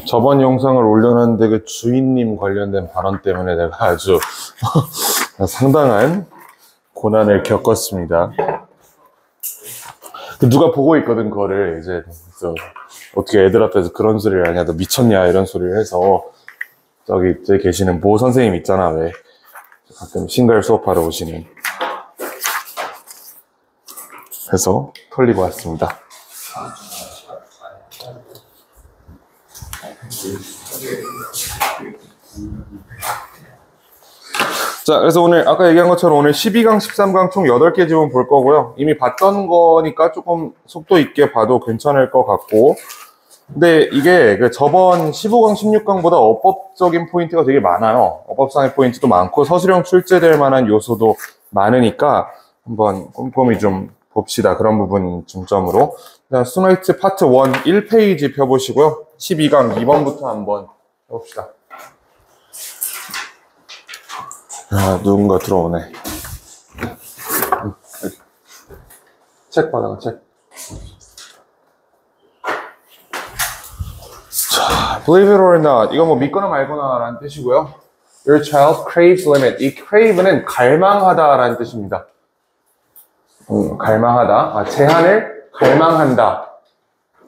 저번 영상을 올려놨는데 그 주인님 관련된 발언 때문에 내가 아주 상당한 고난을 겪었습니다. 누가 보고 있거든, 그거를. 이제, 어떻게 애들 앞에서 그런 소리를 하냐, 너 미쳤냐, 이런 소리를 해서, 저기 계시는 모 선생님 있잖아, 왜. 가끔 싱글 수업하러 오시는. 해서 털리고 왔습니다. 자, 그래서 오늘 아까 얘기한 것처럼 오늘 12강, 13강 총 8개 지문 볼 거고요. 이미 봤던 거니까 조금 속도 있게 봐도 괜찮을 것 같고, 근데 이게 그 저번 15강, 16강보다 어법적인 포인트가 되게 많아요. 어법상의 포인트도 많고 서술형 출제될 만한 요소도 많으니까 한번 꼼꼼히 좀 봅시다. 그런 부분 중점으로. 스노이트 파트 1 1페이지 펴보시고요. 12강 2번부터 한번 해봅시다. 아, 누군가 들어오네. 책 받아가, 책. 자, believe it or not. 이거 뭐 믿거나 말거나 라는 뜻이고요. Your child craves limit. 이 crave는 갈망하다 라는 뜻입니다. 갈망하다. 제한을 갈망한다.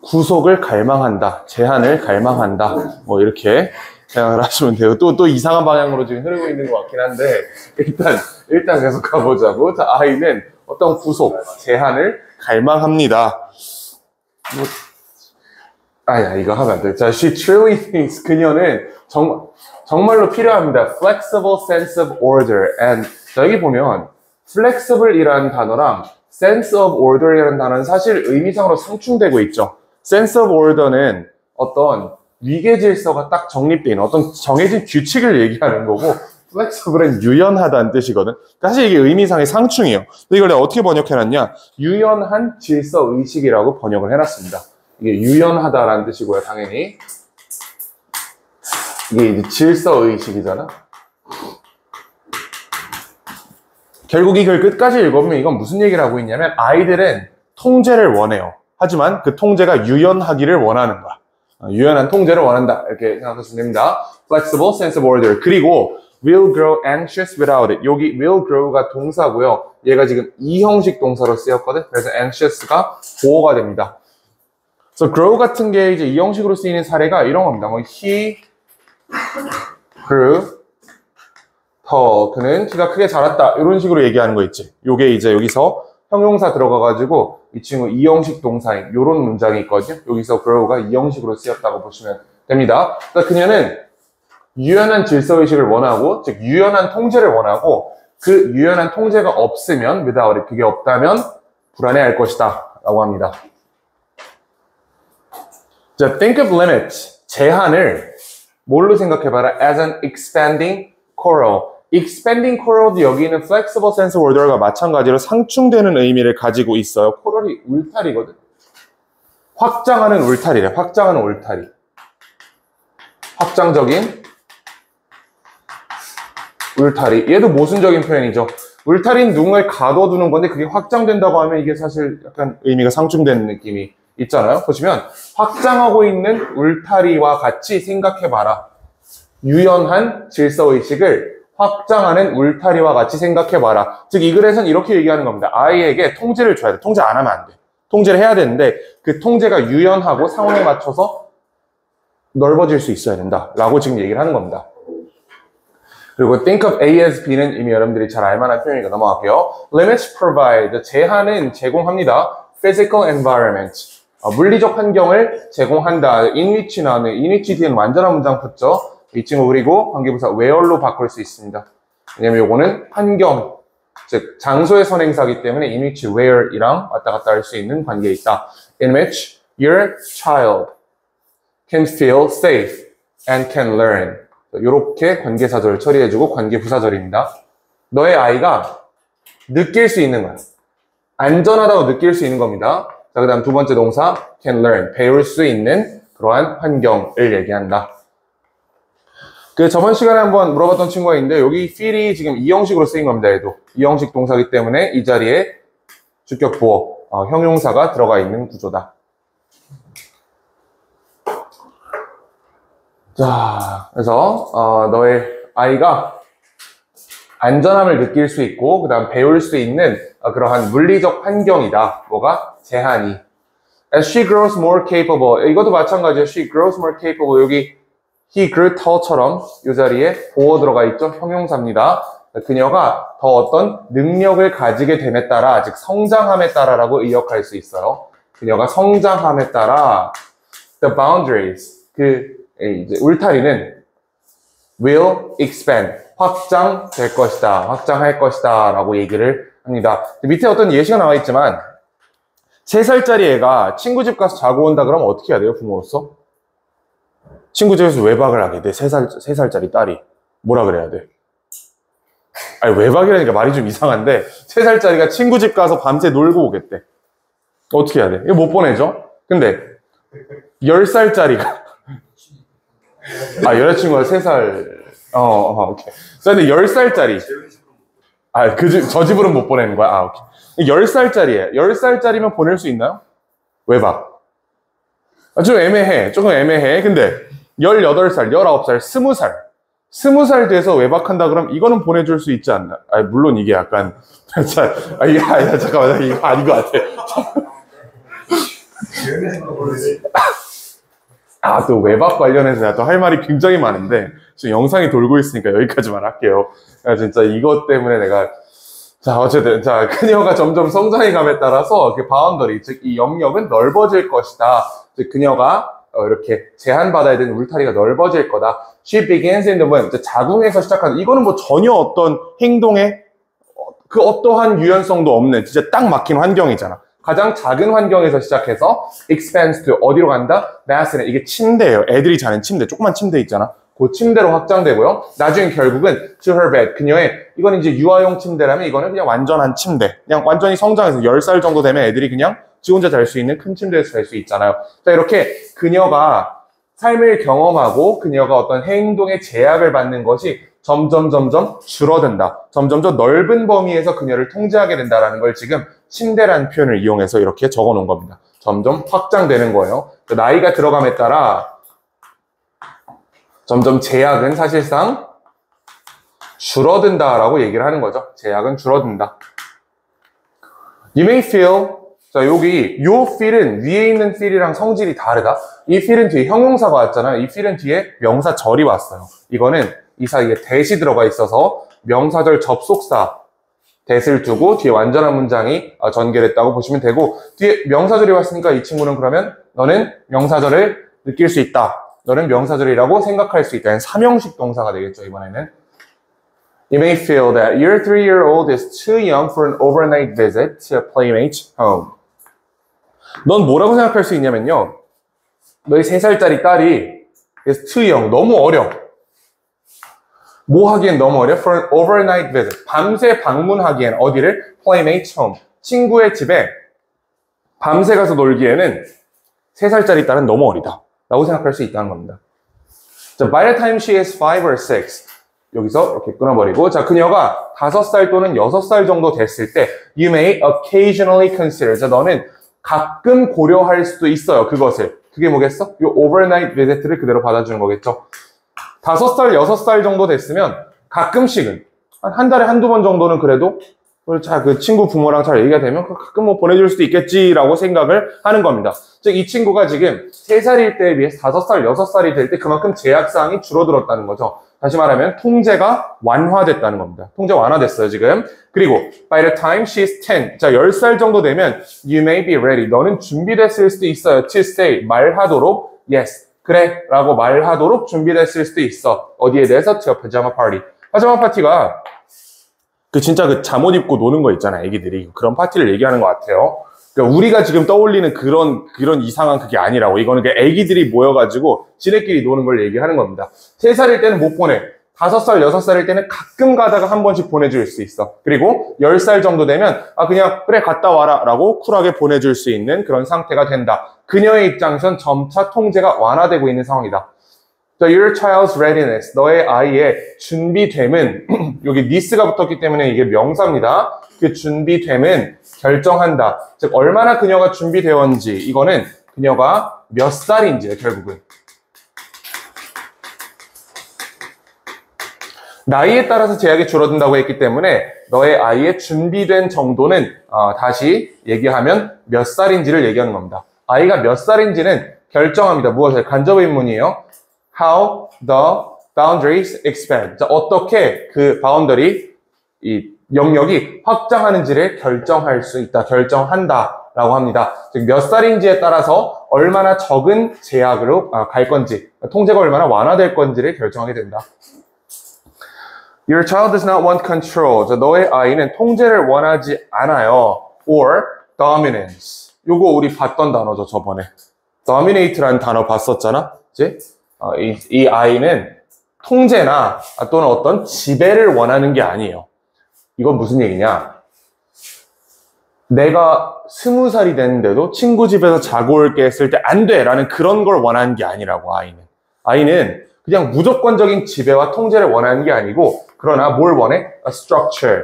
구속을 갈망한다. 제한을 갈망한다. 뭐 이렇게 생각을 하시면 돼요. 또 이상한 방향으로 지금 흐르고 있는 것 같긴 한데, 일단 계속 가보자고. 자, 아이는 어떤 구속, 제한을 갈망합니다. 이거 하면 안 돼. 자, she truly thinks, 그녀는 정말로 필요합니다. flexible sense of order. and, 자, 여기 보면, flexible 이라는 단어랑 sense of order 이라는 단어는 사실 의미상으로 상충되고 있죠. sense of order는 어떤 위계 질서가 딱 정립된 어떤 정해진 규칙을 얘기하는 거고, flexible은 유연하다는 뜻이거든. 사실 이게 의미상의 상충이에요. 근데 이걸 내가 어떻게 번역해놨냐? 유연한 질서 의식이라고 번역을 해놨습니다. 이게 유연하다라는 뜻이고요, 당연히. 이게 이제 질서 의식이잖아. 결국 이걸 끝까지 읽어보면 이건 무슨 얘기를 하고 있냐면, 아이들은 통제를 원해요. 하지만 그 통제가 유연하기를 원하는 거야. 유연한 통제를 원한다. 이렇게 생각하시면 됩니다. Flexible sense of order. 그리고 will grow anxious without it. 여기 will grow가 동사고요. 얘가 지금 이 형식 동사로 쓰였거든. 그래서 anxious가 보어가 됩니다. 그래서 grow 같은 게 이제 이 형식으로 쓰이는 사례가 이런 겁니다. 뭐 he grew tall. 그는 키가 크게 자랐다. 이런 식으로 얘기하는 거 있지. 요게 이제 여기서 형용사 들어가가지고 이 친구 이 형식 동사인 요런 문장이 있거든요. 여기서 grow가 이 형식으로 쓰였다고 보시면 됩니다. 그러니까 그녀는 유연한 질서의식을 원하고, 즉 유연한 통제를 원하고, 그 유연한 통제가 없으면, without it, 그게 없다면 불안해할 것이다 라고 합니다. 자, think of limits, 제한을 뭘로 생각해봐라? as an expanding coral. expanding coral도 여기 있는 flexible sense of order과 마찬가지로 상충되는 의미를 가지고 있어요. 코럴이 울타리거든. 확장하는 울타리래. 확장하는 울타리. 확장적인 울타리. 얘도 모순적인 표현이죠. 울타리는 누군가를 가둬두는 건데 그게 확장된다고 하면 이게 사실 약간 의미가 상충되는 느낌이 있잖아요. 보시면 확장하고 있는 울타리와 같이 생각해봐라. 유연한 질서의식을 확장하는 울타리와 같이 생각해봐라. 즉, 이 글에서는 이렇게 얘기하는 겁니다. 아이에게 통제를 줘야 돼. 통제 안 하면 안 돼. 통제를 해야 되는데 그 통제가 유연하고 상황에 맞춰서 넓어질 수 있어야 된다. 라고 지금 얘기를 하는 겁니다. 그리고 think of A as B는 이미 여러분들이 잘 알만한 표현이니까 넘어갈게요. Limits provide. 제한은 제공합니다. Physical environment. 물리적 환경을 제공한다. in which 나오는 in which 뒤에는 완전한 문장 붙죠. 이 친구 그리고 관계부사 where로 바꿀 수 있습니다. 왜냐면 요거는 환경, 즉 장소의 선행사이기 때문에 in which where이랑 왔다 갔다 할 수 있는 관계에 있다. In which your child can feel safe and can learn. 이렇게 관계사절을 처리해주고 관계부사절입니다. 너의 아이가 느낄 수 있는 거야. 안전하다고 느낄 수 있는 겁니다. 자, 그 다음 두 번째 동사 can learn, 배울 수 있는 그러한 환경을 얘기한다. 그 저번 시간에 한번 물어봤던 친구가 있는데 여기 feel이 지금 이 형식으로 쓰인 겁니다. 얘도 이 형식 동사이기 때문에 이 자리에 주격 보어 형용사가 들어가 있는 구조다. 자, 그래서 너의 아이가 안전함을 느낄 수 있고 그 다음 배울 수 있는 그러한 물리적 환경이다. 뭐가? 제한이. As she grows more capable. 이것도 마찬가지예요. She grows more capable. 여기 he grew tall처럼 이 자리에 보어 들어가 있죠. 형용사입니다. 그녀가 더 어떤 능력을 가지게 됨에 따라, 즉 성장함에 따라라고 의역할 수 있어요. 그녀가 성장함에 따라 the boundaries, 이제 울타리는 will expand, 확장될 것이다, 확장할 것이다 라고 얘기를 합니다. 밑에 어떤 예시가 나와 있지만 3살짜리 애가 친구 집 가서 자고 온다 그러면 어떻게 해야 돼요, 부모로서? 친구 집에서 외박을 하게 돼. 3살짜리 딸이. 뭐라 그래야 돼? 아니, 외박이라니까 말이 좀 이상한데 3살짜리가 친구 집 가서 밤새 놀고 오겠대. 어떻게 해야 돼? 이거 못 보내죠? 근데 10살짜리가 여자친구가 3살 오케이. 근데 10살짜리 저 집으로는 못 보내는 거야? 오케이. 10살짜리에 10살짜리면 보낼 수 있나요? 외박. 좀 애매해. 조금 애매해. 근데 18살, 19살, 20살 20살 돼서 외박한다 그럼 이거는 보내줄 수 있지 않나? 물론 이게 약간 잠깐만, 이거 아닌 것 같아. 또 외박 관련해서 내가 또 할 말이 굉장히 많은데 지금 영상이 돌고 있으니까 여기까지만 할게요. 진짜 이것 때문에 내가 어쨌든 그녀가 점점 성장해감에 따라서 그 바운더리, 즉 이 영역은 넓어질 것이다. 즉 그녀가 이렇게 제한받아야 되는 울타리가 넓어질 거다. She begins in the womb. 자궁에서 시작하는, 이거는 뭐 전혀 어떤 행동에 그 어떠한 유연성도 없는 진짜 딱 막힌 환경이잖아. 가장 작은 환경에서 시작해서 expands to 어디로 간다? mass는 이게 침대예요. 애들이 자는 침대, 조그만 침대 있잖아. 그 침대로 확장되고요. 나중에 결국은 to her bed, 그녀의, 이건 이제 유아용 침대라면 이거는 그냥 완전한 침대. 그냥 완전히 성장해서 10살 정도 되면 애들이 그냥 지 혼자 잘 수 있는 큰 침대에서 잘 수 있잖아요. 자, 이렇게 그녀가 삶을 경험하고 그녀가 어떤 행동에 제약을 받는 것이 점점 줄어든다. 점점 더 넓은 범위에서 그녀를 통제하게 된다라는 걸 지금 침대라는 표현을 이용해서 이렇게 적어 놓은 겁니다. 점점 확장되는 거예요. 나이가 들어감에 따라 점점 제약은 사실상 줄어든다라고 얘기를 하는 거죠. 제약은 줄어든다. You may feel, 여기 요 feel은 위에 있는 feel이랑 성질이 다르다. 이 feel은 뒤에 형용사가 왔잖아요. 이 feel은 뒤에 명사절이 왔어요. 이거는 이 사이에 that이 들어가 있어서 명사절 접속사 that을 두고 뒤에 완전한 문장이 전개됐다고 보시면 되고, 뒤에 명사절이 왔으니까 이 친구는 그러면 너는 명사절을 느낄 수 있다. 너는 명사절이라고 생각할 수 있다. 삼형식 동사가 되겠죠, 이번에는. You may feel that your 3-year-old is too young for an overnight visit to a playmate's home. 넌 뭐라고 생각할 수 있냐면요. 너희 3살짜리 딸이 is too young, 너무 어려. 뭐 하기엔 너무 어려? For an overnight visit. 밤새 방문하기엔 어디를? Playmate's home. 친구의 집에 밤새 가서 놀기에는 3살짜리 딸은 너무 어리다. 라고 생각할 수 있다는 겁니다. 자, by the time she is 5 or 6. 여기서 이렇게 끊어버리고, 그녀가 5살 또는 6살 정도 됐을 때 you may occasionally consider. 너는 가끔 고려할 수도 있어요. 그것을. 그게 뭐겠어? 이 overnight visit를 그대로 받아주는 거겠죠. 5살, 6살 정도 됐으면 가끔씩은 한 달에 한두 번 정도는 그래도 그 친구 부모랑 잘 얘기가 되면 가끔 뭐 보내줄 수도 있겠지라고 생각을 하는 겁니다. 즉, 이 친구가 지금 3살일 때에 비해서 5살, 6살이 될 때 그만큼 제약사항이 줄어들었다는 거죠. 다시 말하면 통제가 완화됐다는 겁니다. 통제 완화됐어요, 지금. 그리고 by the time she's 10, 10살 정도 되면 you may be ready. 너는 준비됐을 수도 있어요. to say, 말하도록 yes, 그래 라고 말하도록 준비됐을 수도 있어. 어디에 대해서? to a pajama party. 파자마 파티가 진짜 잠옷 입고 노는 거 있잖아요, 애기들이. 그런 파티를 얘기하는 것 같아요. 그러니까 우리가 지금 떠올리는 그런 이상한 그게 아니라고. 이거는 애기들이 모여가지고 지네끼리 노는 걸 얘기하는 겁니다. 3살일 때는 못 보내. 5살, 6살일 때는 가끔 가다가 한 번씩 보내줄 수 있어. 그리고 10살 정도 되면 그냥 그래 갔다 와라 라고 쿨하게 보내줄 수 있는 그런 상태가 된다. 그녀의 입장에선 점차 통제가 완화되고 있는 상황이다. So your child's readiness, 너의 아이의 준비됨은 여기 needs가 붙었기 때문에 이게 명사입니다. 그 준비됨은 결정한다. 즉 얼마나 그녀가 준비되었는지 이거는 그녀가 몇 살인지예요. 결국은. 나이에 따라서 제약이 줄어든다고 했기 때문에 너의 아이의 준비된 정도는 다시 얘기하면 몇 살인지를 얘기하는 겁니다. 아이가 몇 살인지는 결정합니다. 무엇을? 간접 의문이에요. How the boundaries expand. 자, 어떻게 그 바운더리, 이 영역이 확장하는지를 결정할 수 있다. 결정한다. 라고 합니다. 즉, 몇 살인지에 따라서 얼마나 적은 제약으로 갈 건지, 통제가 얼마나 완화될 건지를 결정하게 된다. Your child does not want control. 자, 너의 아이는 통제를 원하지 않아요. Or dominance. 요거 우리 봤던 단어죠, 저번에. dominate라는 단어 봤었잖아? 그치? 이 아이는 통제나 또는 어떤 지배를 원하는 게 아니에요. 이건 무슨 얘기냐? 내가 20살이 됐는데도 친구 집에서 자고 올게 했을 때 안 돼! 라는 그런 걸 원하는 게 아니라고, 아이는. 아이는 그냥 무조건적인 지배와 통제를 원하는 게 아니고, 그러나 뭘 원해? A structure.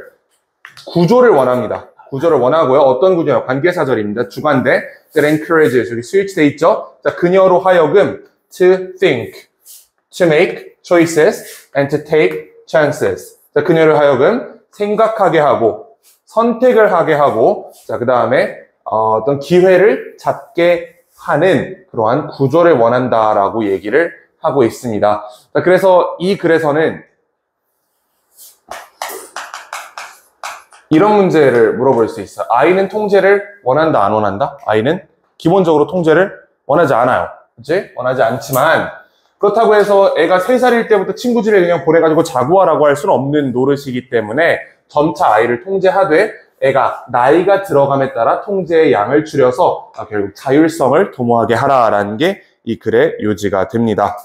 구조를 원합니다. 구조를 원하고요. 어떤 구조냐? 관계사절입니다. 주관대. that encourages. 여기 스위치 돼 있죠? 자, 그녀로 하여금 to think, to make choices, and to take chances. 자, 그녀를 하여금 생각하게 하고, 선택을 하게 하고, 자, 그 다음에 어떤 기회를 잡게 하는 그러한 구조를 원한다라고 얘기를 하고 있습니다. 자, 그래서 이 글에서는 이런 문제를 물어볼 수 있어요. 아이는 통제를 원한다, 안 원한다? 아이는 기본적으로 통제를 원하지 않아요. 그치? 원하지 않지만, 그렇다고 해서 애가 3살일 때부터 친구 집에 그냥 보내가지고 자고 와라고 할 수는 없는 노릇이기 때문에 점차 아이를 통제하되 애가 나이가 들어감에 따라 통제의 양을 줄여서 결국 자율성을 도모하게 하라라는 게 이 글의 요지가 됩니다.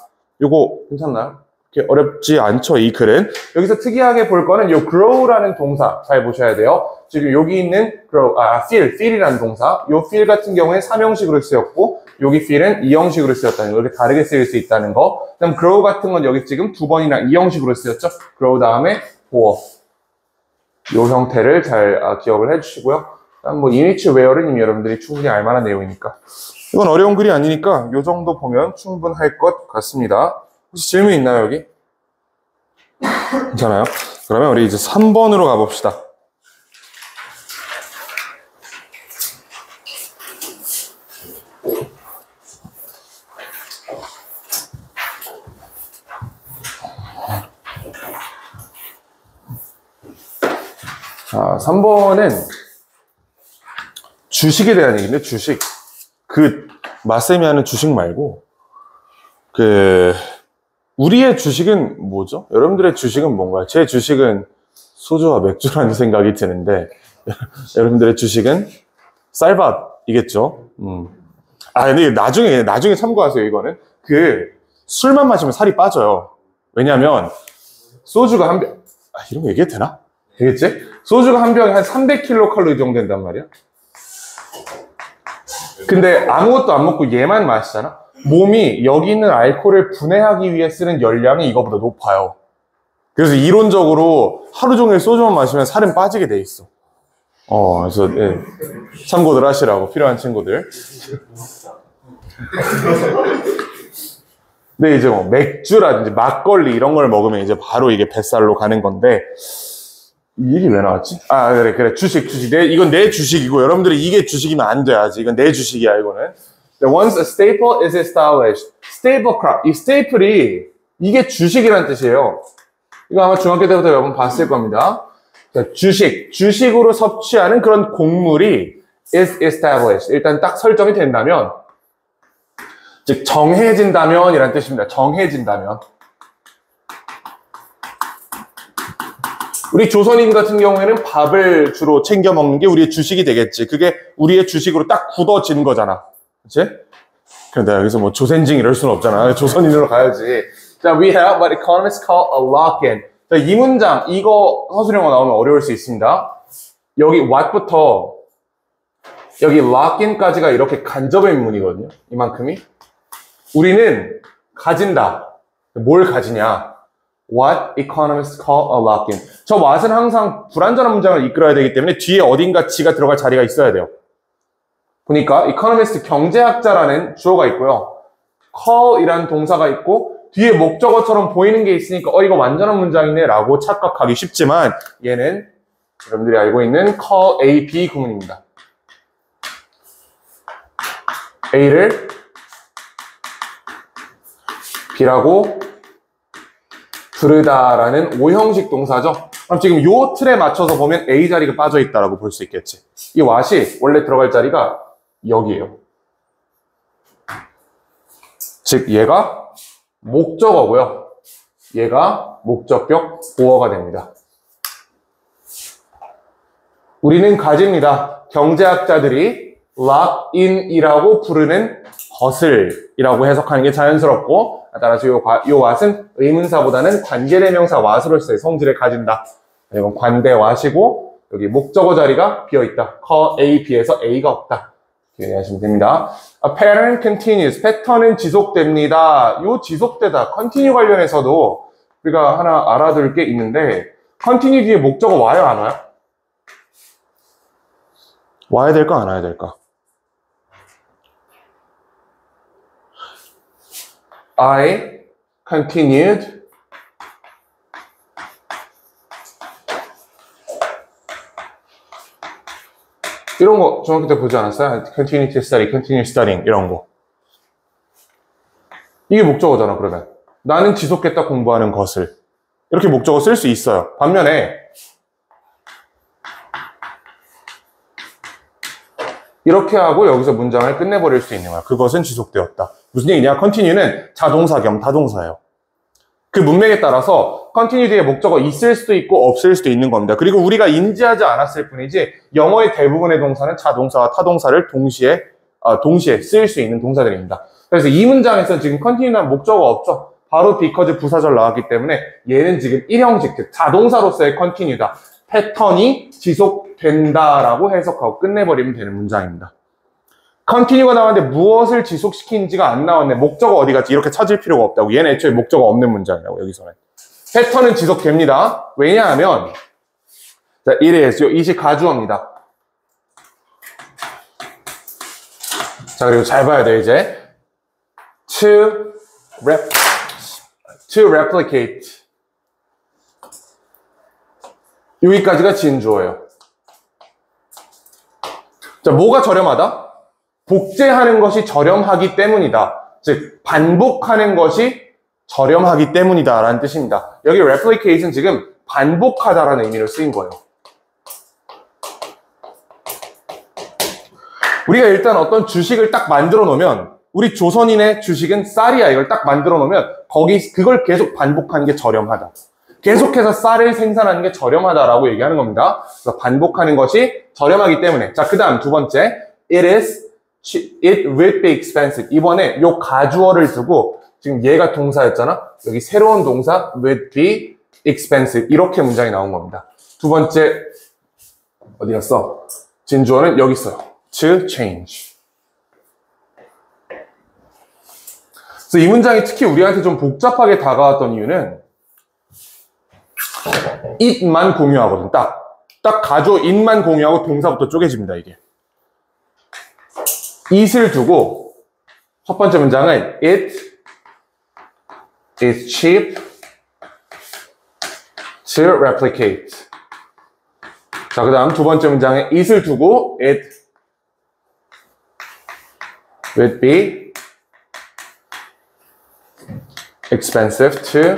요거 괜찮나요? 그렇게 어렵지 않죠, 이 글은. 여기서 특이하게 볼 거는 요 grow라는 동사 잘 보셔야 돼요. 지금 여기 있는 grow, feel이라는 동사, 요 feel 같은 경우에 3형식으로 쓰였고 여기 feel은 2형식으로 쓰였다는 거, 이렇게 다르게 쓰일 수 있다는 거. 그다음 grow 같은 건 여기 지금 2번이나 2형식으로 쓰였죠. grow 다음에 for. 요 형태를 잘 기억을 해주시고요. 일단 뭐 이니치 웨어는 이미 여러분들이 충분히 알만한 내용이니까. 이건 어려운 글이 아니니까 요 정도 보면 충분할 것 같습니다. 혹시 질문 있나요, 여기? 괜찮아요? 그러면 우리 이제 3번으로 가봅시다. 자, 3번은 주식에 대한 얘기인데, 주식. 마쌤이 하는 주식 말고, 우리의 주식은 뭐죠? 여러분들의 주식은 뭔가요? 제 주식은 소주와 맥주라는 생각이 드는데, 여러분들의 주식은 쌀밥이겠죠? 근데 나중에 참고하세요, 이거는. 술만 마시면 살이 빠져요. 왜냐면, 소주가 한 병, 이런 거 얘기해도 되나? 되겠지? 소주가 한 병에 한 300kcal 정도 된단 말이야. 근데 아무것도 안 먹고 얘만 마시잖아? 몸이 여기 있는 알코올을 분해하기 위해 쓰는 열량이 이거보다 높아요. 그래서 이론적으로 하루 종일 소주만 마시면 살은 빠지게 돼 있어. 그래서 예, 참고들 하시라고, 필요한 친구들. 근데 이제 뭐 맥주라든지 막걸리 이런 걸 먹으면 이제 바로 이게 뱃살로 가는 건데, 이 얘기 왜 나왔지? 그래. 주식. 이건 내 주식이고, 여러분들이 이게 주식이면 안 돼, 아직. 이건 내 주식이야, 이거는. Once a staple is established. staple crop. 이 staple이, 이게 주식이라는 뜻이에요. 이거 아마 중학교 때부터 여러분 봤을 겁니다. 주식으로 섭취하는 그런 곡물이 is established. 일단 딱 설정이 된다면, 즉, 정해진다면 이란 뜻입니다. 정해진다면. 우리 조선인 같은 경우에는 밥을 주로 챙겨 먹는 게 우리의 주식이 되겠지. 그게 우리의 주식으로 딱 굳어진 거잖아. 그치? 근데 여기서 뭐 조센징 이럴 수는 없잖아. 조선인으로 가야지. 자, we have what economists call a lock-in. 자, 이 문장, 이거 서술형어 나오면 어려울 수 있습니다. 여기 what부터 여기 lock-in까지가 이렇게 간접 의문이거든요. 이만큼이. 우리는 가진다. 뭘 가지냐? What economists call a lock-in. 저 what은 항상 불완전한 문장을 이끌어야 되기 때문에 뒤에 어딘가 지가 들어갈 자리가 있어야 돼요. 보니까 economist 경제학자라는 주어가 있고요. call이라는 동사가 있고 뒤에 목적어처럼 보이는 게 있으니까 이거 완전한 문장이네 라고 착각하기 쉽지만 얘는 여러분들이 알고 있는 call A, B 구문입니다. A를 B라고 부르다라는 오형식 동사죠. 그럼 지금 요 틀에 맞춰서 보면 A 자리가 빠져 있다라고 볼 수 있겠지. 이 what이 원래 들어갈 자리가 여기에요. 즉 얘가 목적어고요. 얘가 목적격 보어가 됩니다. 우리는 가집니다. 경제학자들이 lock-in이라고 부르는 것을 이라고 해석하는 게 자연스럽고 따라서 요 what은 의문사보다는 관계대명사 what으로서의 성질을 가진다. 이건 관대 what이고 여기 목적어 자리가 비어있다. call A, B에서 A가 없다. 이해하시면 됩니다. A pattern continues. 패턴은 지속됩니다. 요 지속되다. continue 관련해서도 우리가 하나 알아둘 게 있는데 continue 뒤에 목적어 와요, 안 와요? 와야 될까, 안 와야 될까? I continued 이런 거 중학교 때 보지 않았어요? Continue to study, continue studying 이런 거. 이게 목적어잖아, 그러면. 나는 지속했다 공부하는 것을. 이렇게 목적어 쓸 수 있어요. 반면에 이렇게 하고 여기서 문장을 끝내버릴 수 있는 거야. 그것은 지속되었다. 무슨 얘기냐? continue는 자동사 겸 타동사예요. 그 문맥에 따라서 continue 뒤에 목적어 있을 수도 있고 없을 수도 있는 겁니다. 그리고 우리가 인지하지 않았을 뿐이지 영어의 대부분의 동사는 자동사와 타동사를 동시에 쓸 수 있는 동사들입니다. 그래서 이 문장에서 지금 continue란 목적어 없죠. 바로 because 부사절 나왔기 때문에 얘는 지금 일형식, 즉 자동사로서의 continue다. 패턴이 지속된다라고 해석하고 끝내버리면 되는 문장입니다. continue가 나왔는데 무엇을 지속시키는지가 안 나왔네. 목적어 어디 갔지? 이렇게 찾을 필요가 없다고. 얘는 애초에 목적어 없는 문장이라고, 여기서는. 패턴은 지속됩니다. 왜냐하면, 자, it is, it이 가주어입니다. 자, 그리고 잘 봐야 돼, 이제. to replicate. 여기까지가 진주어예요. 자, 뭐가 저렴하다? 복제하는 것이 저렴하기 때문이다. 즉, 반복하는 것이 저렴하기 때문이다 라는 뜻입니다. 여기 replicate은 지금 반복하다라는 의미로 쓰인 거예요. 우리가 일단 어떤 주식을 딱 만들어 놓으면 우리 조선인의 주식은 쌀이야. 이걸 딱 만들어 놓으면 그걸 계속 반복하는 게 저렴하다. 계속해서 쌀을 생산하는 게 저렴하다라고 얘기하는 겁니다. 그래서 반복하는 것이 저렴하기 때문에. 자, 그 다음 두 번째. It will be expensive. 이번에 요 가주어를 두고 지금 얘가 동사였잖아. 여기 새로운 동사 will be expensive. 이렇게 문장이 나온 겁니다. 두 번째 어디 갔어? 진주어는 여기 있어요. To change. 그래서 이 문장이 특히 우리한테 좀 복잡하게 다가왔던 이유는 it만 공유하거든. 딱 가주어 it만 공유하고 동사부터 쪼개집니다, 이게. it을 두고 첫 번째 문장은 it is cheap to replicate. 자, 그 다음 두 번째 문장에 it을 두고 it would be expensive to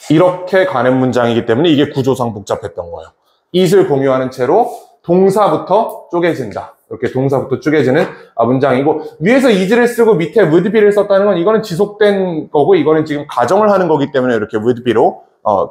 이렇게 가는 문장이기 때문에 이게 구조상 복잡했던 거예요. it을 공유하는 채로 동사부터 쪼개진다. 이렇게 동사부터 쪼개지는 문장이고 위에서 is를 쓰고 밑에 would be를 썼다는 건 이거는 지속된 거고 이거는 지금 가정을 하는 거기 때문에 이렇게 would be로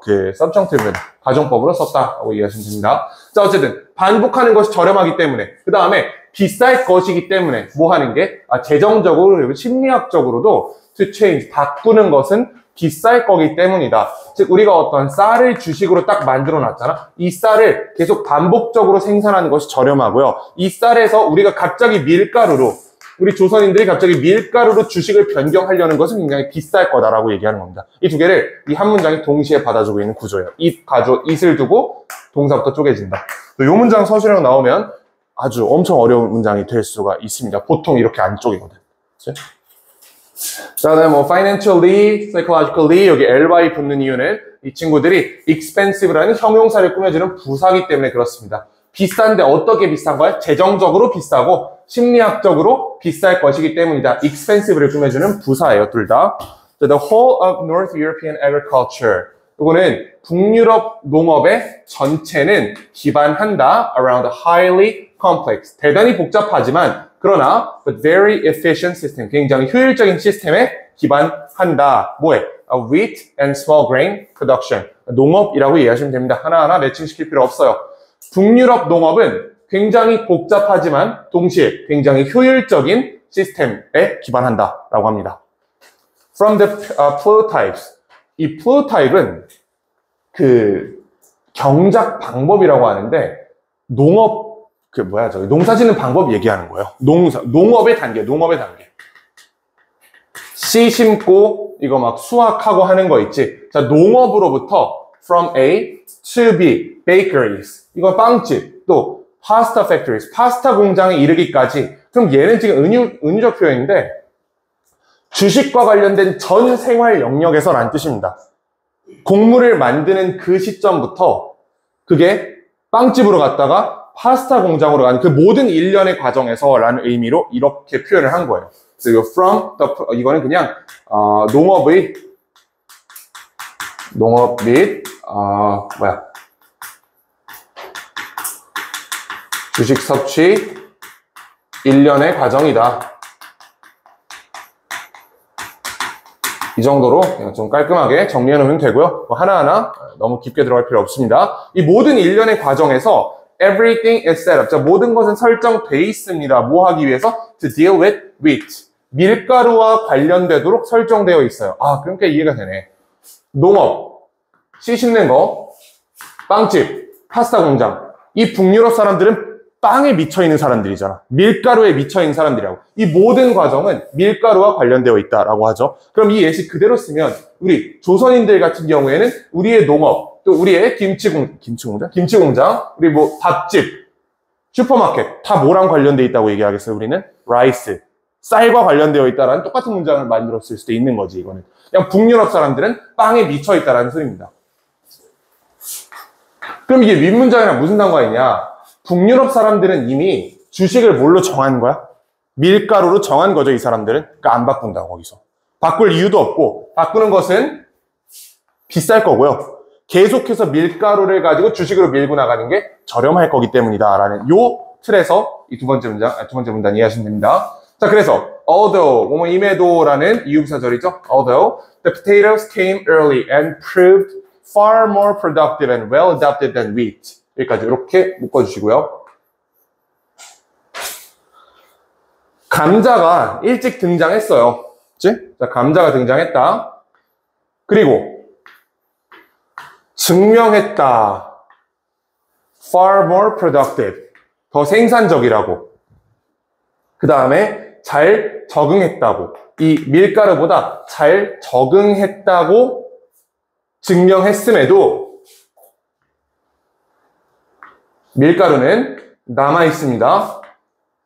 그 subjunctive 가정법으로 썼다고 이해하시면 됩니다. 자, 어쨌든 반복하는 것이 저렴하기 때문에 그 다음에 비쌀 것이기 때문에 뭐 하는 게 재정적으로 그리고 심리학적으로도 to change 바꾸는 것은 비쌀 거기 때문이다. 즉 우리가 어떤 쌀을 주식으로 딱 만들어 놨잖아. 이 쌀을 계속 반복적으로 생산하는 것이 저렴하고요. 이 쌀에서 우리가 갑자기 밀가루로 우리 조선인들이 갑자기 밀가루로 주식을 변경하려는 것은 굉장히 비쌀 거다라고 얘기하는 겁니다. 이 두 개를 이 한 문장이 동시에 받아주고 있는 구조예요. it을 두고 동사부터 쪼개진다. 이 문장 서술형 나오면 아주 엄청 어려운 문장이 될 수가 있습니다. 보통 이렇게 안 쪼개거든. 그치? 자, 그다음에 뭐 financially, psychologically 여기 ly 붙는 이유는 이 친구들이 expensive라는 형용사를 꾸며주는 부사기 때문에 그렇습니다. 비싼데 어떻게 비싼 거야? 재정적으로 비싸고 심리학적으로 비쌀 것이기 때문이다. expensive를 꾸며주는 부사예요, 둘 다. The whole of North European agriculture. 이거는 북유럽 농업의 전체는 기반한다. Around a highly complex. 대단히 복잡하지만 그러나 but very efficient system. 굉장히 효율적인 시스템에 기반한다. 뭐에? A wheat and small grain production. 농업이라고 이해하시면 됩니다. 하나하나 매칭시킬 필요 없어요. 북유럽 농업은 굉장히 복잡하지만 동시에 굉장히 효율적인 시스템에 기반한다라고 합니다. From the phlotypes. 이 phlotype은 그 경작 방법이라고 하는데 농업 농사 짓는 방법 얘기하는 거예요. 농업의 단계. 씨 심고 이거 막 수확하고 하는 거 있지. 자, 농업으로부터 from A to B, bakeries. 이거 빵집. 또 pasta factories, 파스타 공장에 이르기까지. 그럼 얘는 지금 은유적 표현인데 주식과 관련된 전 생활 영역에서라는 뜻입니다. 곡물을 만드는 그 시점부터 그게 빵집으로 갔다가 파스타 공장으로 가는 그 모든 일련의 과정에서 라는 의미로 이렇게 표현을 한 거예요. 그래서 from the, 이거는 그냥 농업 및 주식 섭취 일련의 과정이다. 이 정도로 그냥 좀 깔끔하게 정리해 놓으면 되고요. 하나하나 너무 깊게 들어갈 필요 없습니다. 이 모든 일련의 과정에서 everything is set up. 자, 모든 것은 설정돼 있습니다. 뭐 하기 위해서? To deal with wheat. 밀가루와 관련되도록 설정되어 있어요. 아, 그러니까 이해가 되네. 농업, 씨 심는 거, 빵집, 파스타 공장. 이 북유럽 사람들은 빵에 미쳐있는 사람들이잖아. 밀가루에 미쳐있는 사람들이라고. 이 모든 과정은 밀가루와 관련되어 있다라고 하죠. 그럼 이 예시 그대로 쓰면 우리 조선인들 같은 경우에는 우리의 농업, 또 우리의 김치공장, 우리 뭐 밥집, 슈퍼마켓 다 뭐랑 관련되어 있다고 얘기하겠어요? 우리는 라이스, 쌀과 관련되어 있다라는 똑같은 문장을 만들었을 수도 있는 거지. 이거는 그냥 북유럽 사람들은 빵에 미쳐있다라는 소리입니다. 그럼 이게 윗문장이랑 무슨 상관이냐? 북유럽 사람들은 이미 주식을 뭘로 정한 거야? 밀가루로 정한 거죠, 이 사람들은. 그러니까 안 바꾼다고, 거기서. 바꿀 이유도 없고, 바꾸는 것은 비쌀 거고요. 계속해서 밀가루를 가지고 주식으로 밀고 나가는 게 저렴할 거기 때문이다. 라는 요 틀에서 이 두 번째 문단 이해하시면 됩니다. 자, 그래서 although, 임에도라는 이유부사절이죠. Although the potatoes came early and proved far more productive and well adapted than wheat. 여기까지 이렇게 묶어주시고요. 감자가 일찍 등장했어요. 그치? 자, 감자가 등장했다. 그리고 증명했다. far more productive. 더 생산적이라고. 그 다음에 잘 적응했다고. 이 밀가루보다 잘 적응했다고 증명했음에도 밀가루는 남아있습니다.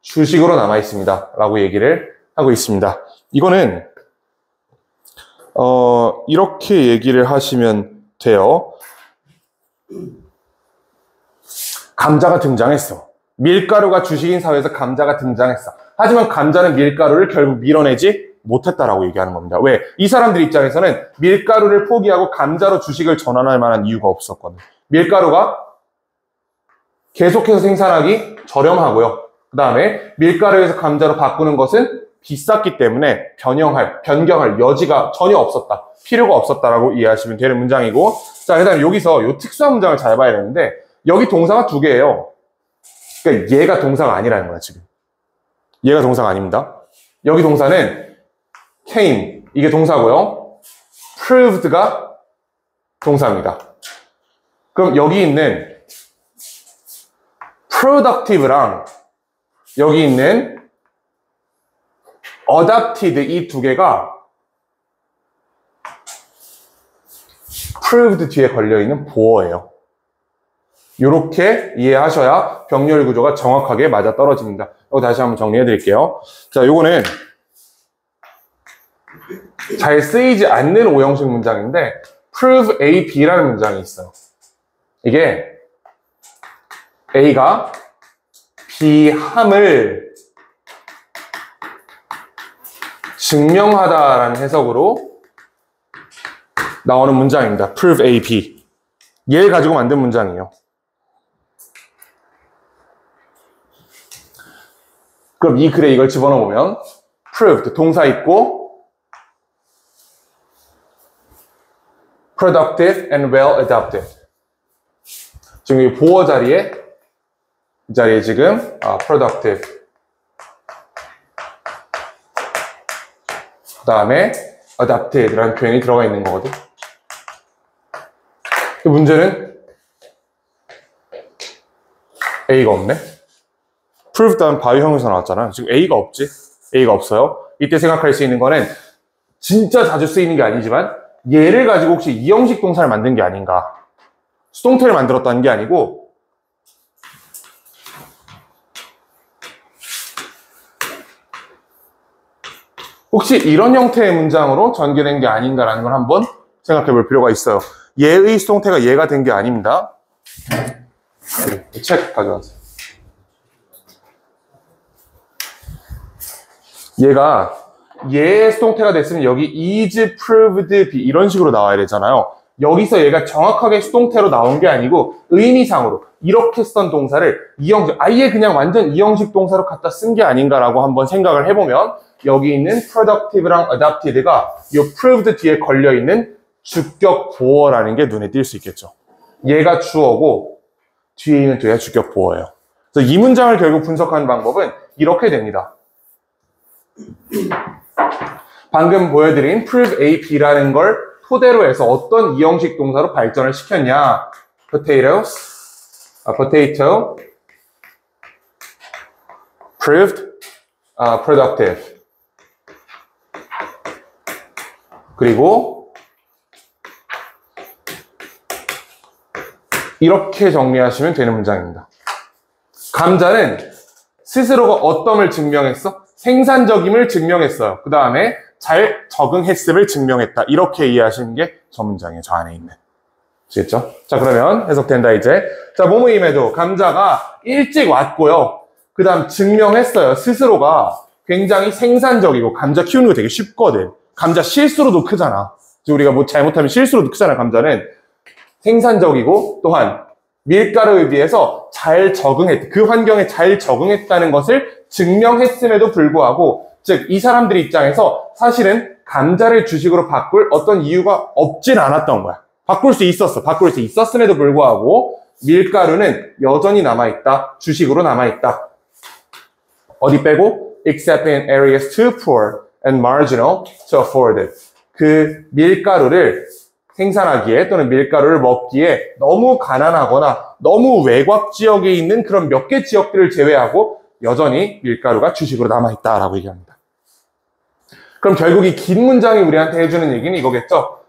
주식으로 남아있습니다. 라고 얘기를 하고 있습니다. 이거는 이렇게 얘기를 하시면 돼요. 감자가 등장했어. 밀가루가 주식인 사회에서 감자가 등장했어. 하지만 감자는 밀가루를 결국 밀어내지 못했다라고 얘기하는 겁니다. 왜? 이 사람들 입장에서는 밀가루를 포기하고 감자로 주식을 전환할 만한 이유가 없었거든. 밀가루가 계속해서 생산하기 저렴하고요. 그 다음에 밀가루에서 감자로 바꾸는 것은 비쌌기 때문에 변경할 여지가 전혀 없었다. 필요가 없었다라고 이해하시면 되는 문장이고, 자, 그 다음에 여기서 이 특수한 문장을 잘 봐야 되는데, 여기 동사가 두 개예요. 그러니까 얘가 동사가 아니라는 거야, 지금. 얘가 동사가 아닙니다. 여기 동사는 came, 이게 동사고요. proved가 동사입니다. 그럼 여기 있는 productive랑 여기 있는 adopted 이 두 개가 proved 뒤에 걸려있는 보어예요. 이렇게 이해하셔야 병렬 구조가 정확하게 맞아 떨어집니다. 이거 다시 한번 정리해 드릴게요. 자, 요거는 잘 쓰이지 않는 오형식 문장인데 prove A, B라는 문장이 있어요. 이게 A가 B함을 증명하다라는 해석으로 나오는 문장입니다. prove A, B. 얘를 가지고 만든 문장이에요. 그럼 이 글에 이걸 집어넣으면 proved, 동사 있고 productive and well adopted. 지금 이 보어 자리에 이 자리에 지금 productive 그 다음에 adopted라는 표현이 들어가 있는 거거든. 문제는 A가 없네. prove 다음 바이오 형용사 나왔잖아. 지금 A가 없지. A가 없어요. 이때 생각할 수 있는 거는 진짜 자주 쓰이는 게 아니지만 얘를 가지고 혹시 이형식 동사를 만든 게 아닌가. 수동태를 만들었다는 게 아니고 혹시 이런 형태의 문장으로 전개된 게 아닌가라는 걸 한번 생각해 볼 필요가 있어요. 얘의 수동태가 얘가 된 게 아닙니다. 책 가져왔어요. 얘가 얘의 수동태가 됐으면 여기 is proved be 이런 식으로 나와야 되잖아요. 여기서 얘가 정확하게 수동태로 나온 게 아니고 의미상으로 이렇게 쓴 동사를 이형식, 아예 그냥 완전 이형식 동사로 갖다 쓴 게 아닌가라고 한번 생각을 해보면 여기 있는 productive랑 adopted가 이 proved 뒤에 걸려있는 주격 보어라는 게 눈에 띌 수 있겠죠. 얘가 주어고 뒤에 있는 뒤가 주격 보어예요. 그래서 이 문장을 결국 분석하는 방법은 이렇게 됩니다. 방금 보여드린 prove A, B라는 걸 토대로 해서 어떤 이형식 동사로 발전을 시켰냐. potato, proved, productive. 그리고 이렇게 정리하시면 되는 문장입니다. 감자는 스스로가 어떤을 증명했어? 생산적임을 증명했어요. 그 다음에 잘 적응했음을 증명했다. 이렇게 이해하시는 게 저 문장이에요. 저 안에 있는. 아시겠죠? 자, 그러면 해석된다, 이제. 자, 뭐뭐임에도 감자가 일찍 왔고요. 그 다음 증명했어요. 스스로가 굉장히 생산적이고, 감자 키우는 거 되게 쉽거든. 감자 실수로도 크잖아. 우리가 뭐 잘못하면 실수로도 크잖아, 감자는. 생산적이고, 또한 밀가루에 비해서 잘 그 환경에 잘 적응했다는 것을 증명했음에도 불구하고, 즉, 이 사람들 입장에서 사실은 감자를 주식으로 바꿀 어떤 이유가 없진 않았던 거야. 바꿀 수 있었음에도 불구하고, 밀가루는 여전히 남아있다. 주식으로 남아있다. 어디 빼고? Except in areas too poor and marginal to afford it. 그 밀가루를 생산하기에 또는 밀가루를 먹기에 너무 가난하거나 너무 외곽 지역에 있는 그런 몇 개 지역들을 제외하고 여전히 밀가루가 주식으로 남아있다라고 얘기합니다. 그럼 결국 이 긴 문장이 우리한테 해주는 얘기는 이거겠죠?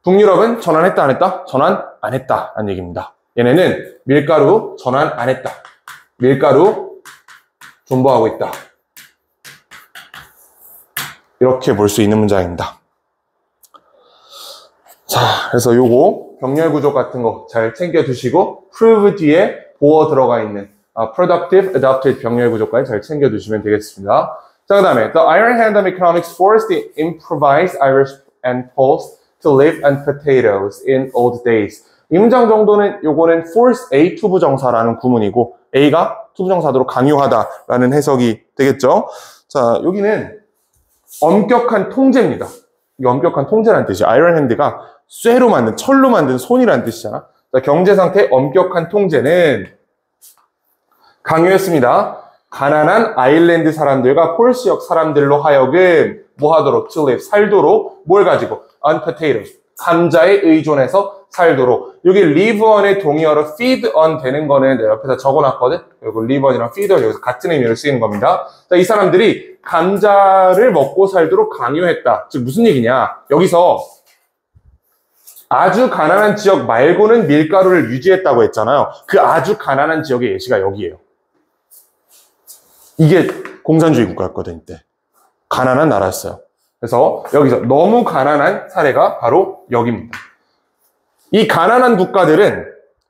북유럽은 전환했다 안 했다? 전환 안 했다 라는 얘기입니다. 얘네는 밀가루 전환 안 했다. 밀가루 존버하고 있다. 이렇게 볼 수 있는 문장입니다. 자, 그래서 요거 병렬 구조 같은 거 잘 챙겨 두시고 prove 뒤에 보어 들어가 있는 productive, adopted 병렬 구조까지 잘 챙겨 두시면 되겠습니다. 자, 그 다음에 The Iron Hand of Economics forced the improvised Irish and Poles to live on potatoes in old days. 이 문장 정도는 요거는 force A 투부정사라는 구문이고 A가 투부정사도로 강요하다라는 해석이 되겠죠. 자, 여기는 엄격한 통제입니다. 이 엄격한 통제라는 뜻이에요. Iron Hand가 쇠로 만든, 철로 만든 손이라는 뜻이잖아. 자, 경제 상태 엄격한 통제는 강요했습니다. 가난한 아일랜드 사람들과 폴스 지역 사람들로 하여금 뭐 하도록 to live, 살도록 뭘 가지고 on potatoes, 감자에 의존해서 살도록. 여기 live on의 동의어로 feed on 되는 거는 내가 옆에다 적어놨거든. 그리고 live on이랑 feed on 여기서 같은 의미로 쓰이는 겁니다. 자, 이 사람들이 감자를 먹고 살도록 강요했다. 즉 무슨 얘기냐? 여기서 아주 가난한 지역 말고는 밀가루를 유지했다고 했잖아요. 그 아주 가난한 지역의 예시가 여기예요. 이게 공산주의 국가였거든, 이때. 가난한 나라였어요. 그래서 여기서 너무 가난한 사례가 바로 여기입니다. 이 가난한 국가들은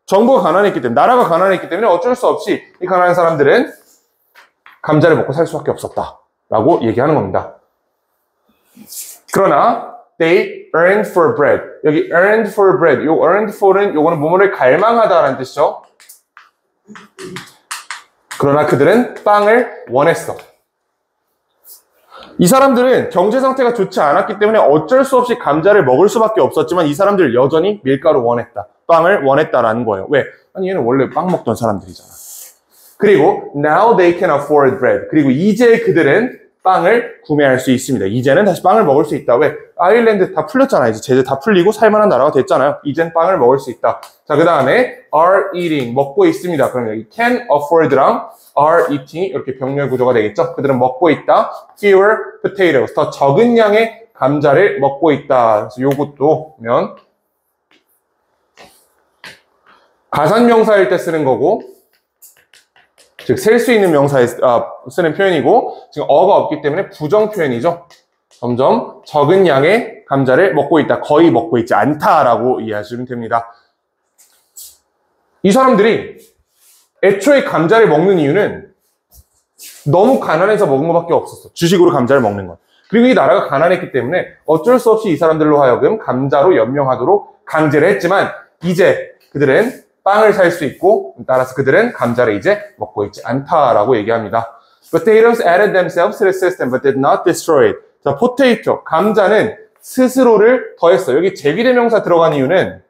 정부가 가난했기 때문에, 나라가 가난했기 때문에 어쩔 수 없이 이 가난한 사람들은 감자를 먹고 살 수밖에 없었다라고 얘기하는 겁니다. 그러나 they earned for bread. 여기 earned for bread. 요 earned for는 요거는 뭐뭐를 갈망하다라는 뜻이죠. 그러나 그들은 빵을 원했어. 이 사람들은 경제 상태가 좋지 않았기 때문에 어쩔 수 없이 감자를 먹을 수밖에 없었지만 이 사람들 여전히 밀가루 원했다. 빵을 원했다라는 거예요. 왜? 아니 얘는 원래 빵 먹던 사람들이잖아. 그리고 now they can afford bread. 그리고 이제 그들은 빵을 구매할 수 있습니다. 이제는 다시 빵을 먹을 수 있다. 왜? 아일랜드 다 풀렸잖아. 이제 제재 다 풀리고 살만한 나라가 됐잖아요. 이젠 빵을 먹을 수 있다. 자, 그 다음에 are eating, 먹고 있습니다. 그럼 여기 can afford랑 are eating 이렇게 병렬 구조가 되겠죠. 그들은 먹고 있다. fewer potatoes, 더 적은 양의 감자를 먹고 있다. 그래서 요것도 보면 가산명사일 때 쓰는 거고, 즉 셀 수 있는 명사에 쓰는 표현이고, 지금 어가 없기 때문에 부정 표현이죠. 점점 적은 양의 감자를 먹고 있다. 거의 먹고 있지 않다라고 이해하시면 됩니다. 이 사람들이 애초에 감자를 먹는 이유는 너무 가난해서 먹은 것밖에 없었어. 주식으로 감자를 먹는 것. 그리고 이 나라가 가난했기 때문에 어쩔 수 없이 이 사람들로 하여금 감자로 연명하도록 강제를 했지만 이제 그들은 빵을 살 수 있고 따라서 그들은 감자를 이제 먹고 있지 않다라고 얘기합니다. Potatoes added themselves to the system but did not destroy it. 자, potato, 감자는 스스로를 더했어요. 여기 제비대명사 들어간 이유는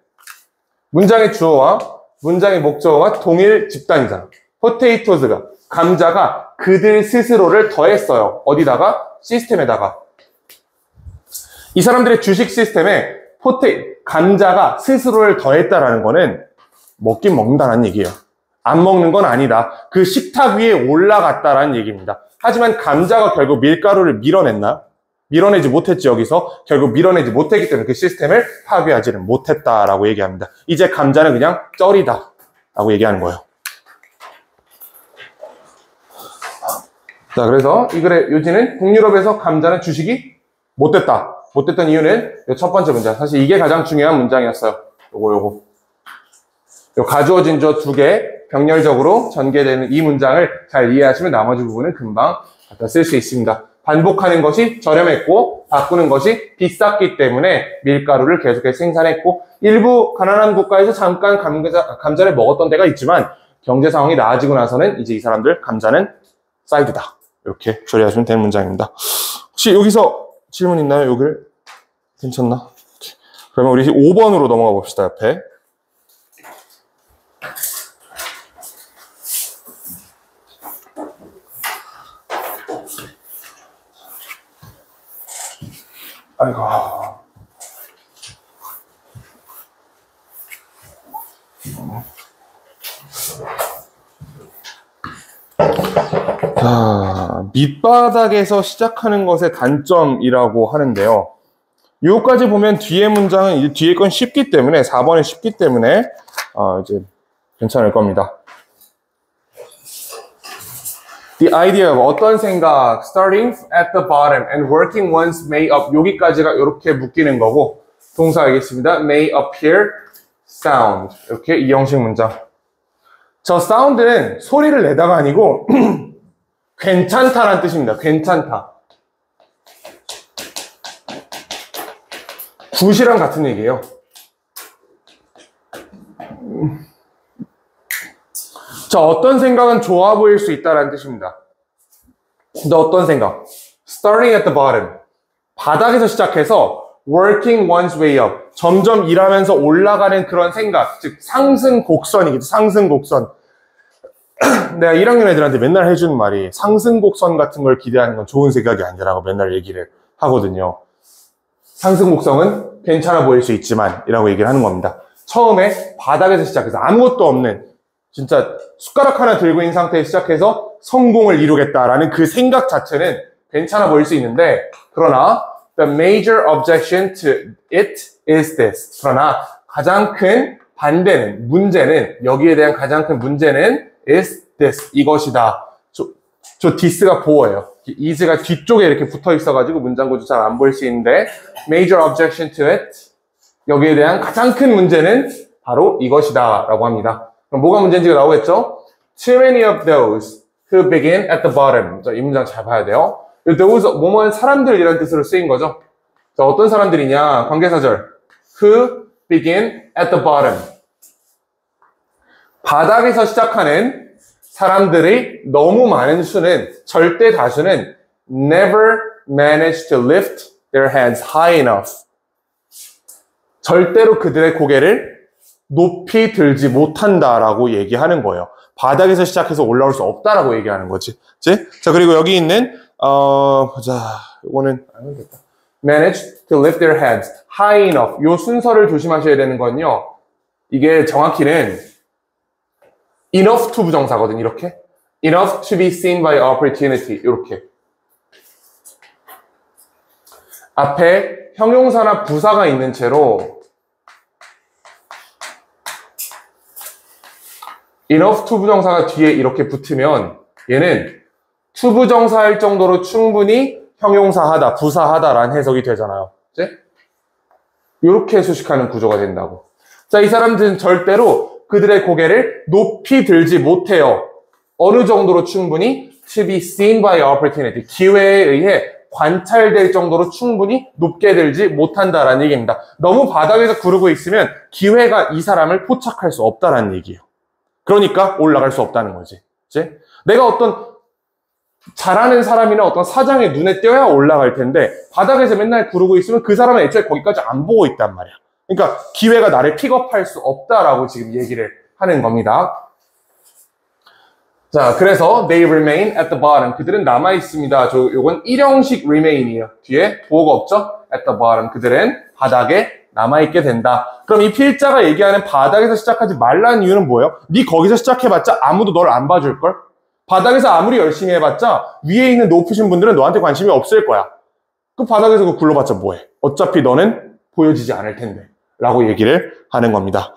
문장의 주어와 문장의 목적어와 동일 집단이잖아. potatos가, 감자가 그들 스스로를 더했어요. 어디다가? 시스템에다가. 이 사람들의 주식 시스템에 감자가 스스로를 더했다라는 거는 먹긴 먹는다는 얘기예요. 안 먹는 건 아니다. 그 식탁 위에 올라갔다라는 얘기입니다. 하지만 감자가 결국 밀가루를 밀어냈나? 밀어내지 못했지. 여기서 결국 밀어내지 못했기 때문에 그 시스템을 파괴하지는 못했다라고 얘기합니다. 이제 감자는 그냥 쩔이다 라고 얘기하는 거예요. 자, 그래서 이 글의 요지는 북유럽에서 감자는 주식이 못됐다. 못됐던 이유는 첫 번째 문장. 사실 이게 가장 중요한 문장이었어요. 요거. 요 가주어진 조 두 개 병렬적으로 전개되는 이 문장을 잘 이해하시면 나머지 부분은 금방 갖다 쓸 수 있습니다. 반복하는 것이 저렴했고 바꾸는 것이 비쌌기 때문에 밀가루를 계속해서 생산했고 일부 가난한 국가에서 잠깐 감자를 먹었던 데가 있지만 경제 상황이 나아지고 나서는 이제 이 사람들 감자는 사이드다. 이렇게 처리하시면 되는 문장입니다. 혹시 여기서 질문 있나요? 여기를 괜찮나? 그러면 우리 5번으로 넘어가 봅시다. 옆에. 아이고. 자, 밑바닥에서 시작하는 것의 단점이라고 하는데요. 요까지 보면 뒤에 문장은 이제 뒤에 건 쉽기 때문에 4번은 쉽기 때문에 이제 괜찮을 겁니다. The idea of 어떤 생각, starting at the bottom and working one's way up. 여기까지가 이렇게 묶이는 거고 동사 알겠습니다. May appear sound. 이렇게 이 형식 문장. 저 sound는 소리를 내다가 아니고 괜찮다라는 뜻입니다. 괜찮다. 굿이랑 같은 얘기예요. 자, 어떤 생각은 좋아 보일 수 있다라는 뜻입니다. 근데 어떤 생각? Starting at the bottom. 바닥에서 시작해서 working one's way up. 점점 일하면서 올라가는 그런 생각. 즉, 상승 곡선이겠죠. 상승 곡선. 내가 1학년 애들한테 맨날 해주는 말이 상승 곡선 같은 걸 기대하는 건 좋은 생각이 아니라고 맨날 얘기를 하거든요. 상승 곡선은 괜찮아 보일 수 있지만 이라고 얘기를 하는 겁니다. 처음에 바닥에서 시작해서 아무것도 없는 진짜 숟가락 하나 들고 있는 상태에서 시작해서 성공을 이루겠다라는 그 생각 자체는 괜찮아 보일 수 있는데 그러나 the major objection to it is this. 그러나 가장 큰 반대는, 문제는, 여기에 대한 가장 큰 문제는 is this. 이것이다. 저 this가 보어예요. is가 뒤쪽에 이렇게 붙어 있어가지고 문장구조 잘 안 보일 수 있는데 major objection to it. 여기에 대한 가장 큰 문제는 바로 이것이다 라고 합니다. 그럼 뭐가 문제인지가 나오겠죠? Too many of those who begin at the bottom. 자, 이 문장 잘 봐야 돼요. those, 뭐뭐한 사람들이라는 뜻으로 쓰인 거죠. 자, 어떤 사람들이냐? 관계사절. Who begin at the bottom. 바닥에서 시작하는 사람들의 너무 많은 수는, 절대 다수는 never manage to lift their hands high enough. 절대로 그들의 고개를 높이 들지 못한다라고 얘기하는 거예요. 바닥에서 시작해서 올라올 수 없다라고 얘기하는 거지. 그치? 자, 그리고 여기 있는, 보자. 이거는, 됐다. manage to lift their heads high enough. 요 순서를 조심하셔야 되는 건요. 이게 정확히는 enough to 부정사거든, 이렇게. enough to be seen by opportunity. 이렇게. 앞에 형용사나 부사가 있는 채로 enough to 부정사가 뒤에 이렇게 붙으면 얘는 to 부정사일 정도로 충분히 형용사하다, 부사하다라는 해석이 되잖아요. 그치? 이렇게 수식하는 구조가 된다고. 자, 이 사람들은 절대로 그들의 고개를 높이 들지 못해요. 어느 정도로 충분히 to be seen by opportunity, 기회에 의해 관찰될 정도로 충분히 높게 들지 못한다라는 얘기입니다. 너무 바닥에서 구르고 있으면 기회가 이 사람을 포착할 수 없다라는 얘기예요. 그러니까 올라갈 수 없다는 거지. 그치? 내가 어떤 잘하는 사람이나 어떤 사장의 눈에 띄어야 올라갈 텐데 바닥에서 맨날 구르고 있으면 그 사람은 애초에 거기까지 안 보고 있단 말이야. 그러니까 기회가 나를 픽업할 수 없다라고 지금 얘기를 하는 겁니다. 자, 그래서 they remain at the bottom. 그들은 남아 있습니다. 요건 일형식 remain이에요. 뒤에 보호가 없죠? at the bottom. 그들은 바닥에 남아 있게 된다. 그럼 이 필자가 얘기하는 바닥에서 시작하지 말라는 이유는 뭐예요? 네 거기서 시작해봤자 아무도 널 안 봐줄걸? 바닥에서 아무리 열심히 해봤자 위에 있는 높으신 분들은 너한테 관심이 없을 거야. 그 바닥에서 그 굴러봤자 뭐해? 어차피 너는 보여지지 않을 텐데. 라고 얘기를 하는 겁니다.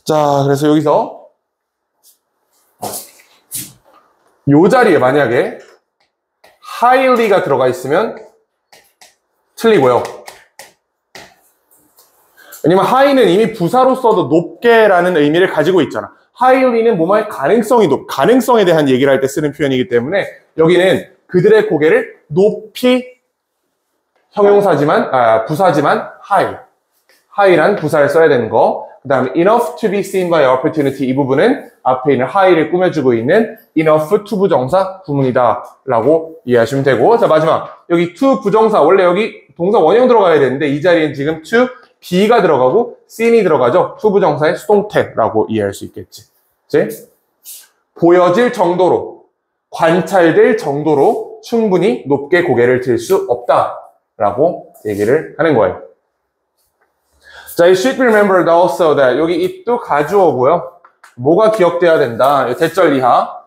자, 그래서 여기서 요 자리에 만약에 highly가 들어가 있으면 틀리고요. 왜냐면 high는 이미 부사로서도 높게라는 의미를 가지고 있잖아. highly는 뭐뭐의 가능성에 대한 얘기를 할 때 쓰는 표현이기 때문에 여기는 그들의 고개를 높이 형용사지만, 부사지만 high란 부사를 써야 되는 거. 그 다음에 enough to be seen by opportunity 이 부분은 앞에 있는 high를 꾸며주고 있는 enough to 부정사 구문이다 라고 이해하시면 되고, 자 마지막 여기 to 부정사 원래 여기 동사 원형 들어가야 되는데 이 자리엔 지금 to be가 들어가고 seen이 들어가죠. to 부정사의 수동태라고 이해할 수 있겠지. 그치? 보여질 정도로, 관찰될 정도로 충분히 높게 고개를 들 수 없다라고 얘기를 하는 거예요. 자, it should be remembered also that 여기 it도 가주어고요. 뭐가 기억돼야 된다? 대절 이하.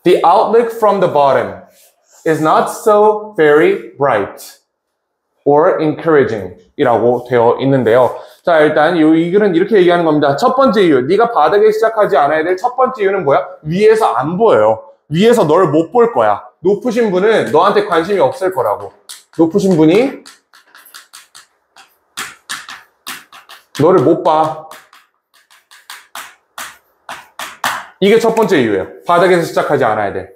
The outlook from the bottom is not so very bright or encouraging 이라고 되어 있는데요. 자, 일단 이 글은 이렇게 얘기하는 겁니다. 첫 번째 이유, 네가 바닥에 시작하지 않아야 될 첫 번째 이유는 뭐야? 위에서 안 보여요. 위에서 널 못 볼 거야. 높으신 분은 너한테 관심이 없을 거라고. 높으신 분이 너를 못 봐. 이게 첫 번째 이유예요. 바닥에서 시작하지 않아야 돼.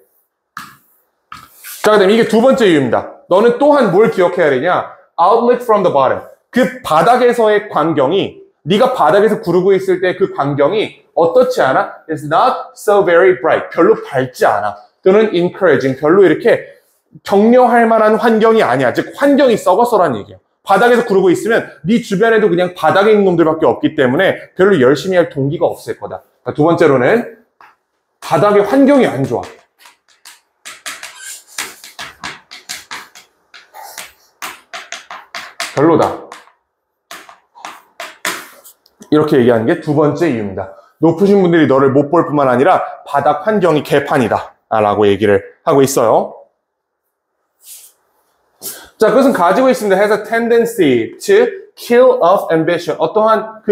자, 그 다음에 이게 두 번째 이유입니다. 너는 또한 뭘 기억해야 되냐? Outlook from the bottom. 그 바닥에서의 광경이, 네가 바닥에서 구르고 있을 때 그 광경이 어떻지 않아? It's not so very bright. 별로 밝지 않아. 또는 encouraging. 별로 이렇게 격려할 만한 환경이 아니야. 즉 환경이 썩어서란 얘기야. 바닥에서 구르고 있으면 네 주변에도 그냥 바닥에 있는 놈들밖에 없기 때문에 별로 열심히 할 동기가 없을 거다. 그러니까 두 번째로는 바닥의 환경이 안 좋아. 별로다. 이렇게 얘기하는 게 두 번째 이유입니다. 높으신 분들이 너를 못 볼 뿐만 아니라 바닥 환경이 개판이다 라고 얘기를 하고 있어요. 자, 그것은 가지고 있습니다. has a tendency to kill off ambition. 어떠한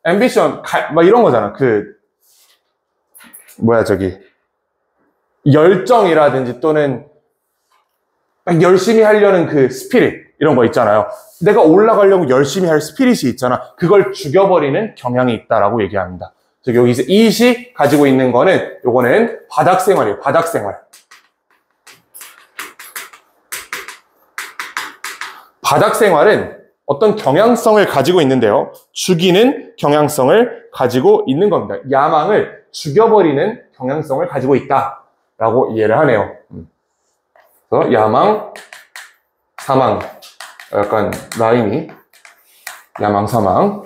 ambition, 막 이런 거잖아. 열정이라든지 또는 열심히 하려는 스피릿, 이런 거 있잖아요. 내가 올라가려고 열심히 할 스피릿이 있잖아. 그걸 죽여버리는 경향이 있다라고 얘기합니다. 즉, 여기서 it이 가지고 있는 거는, 요거는 바닥 생활이에요. 바닥 생활. 바닥 생활은 어떤 경향성을 가지고 있는데요. 죽이는 경향성을 가지고 있는 겁니다. 야망을 죽여버리는 경향성을 가지고 있다라고 이해를 하네요. 그래서 야망, 사망. 약간 라임이 야망, 사망.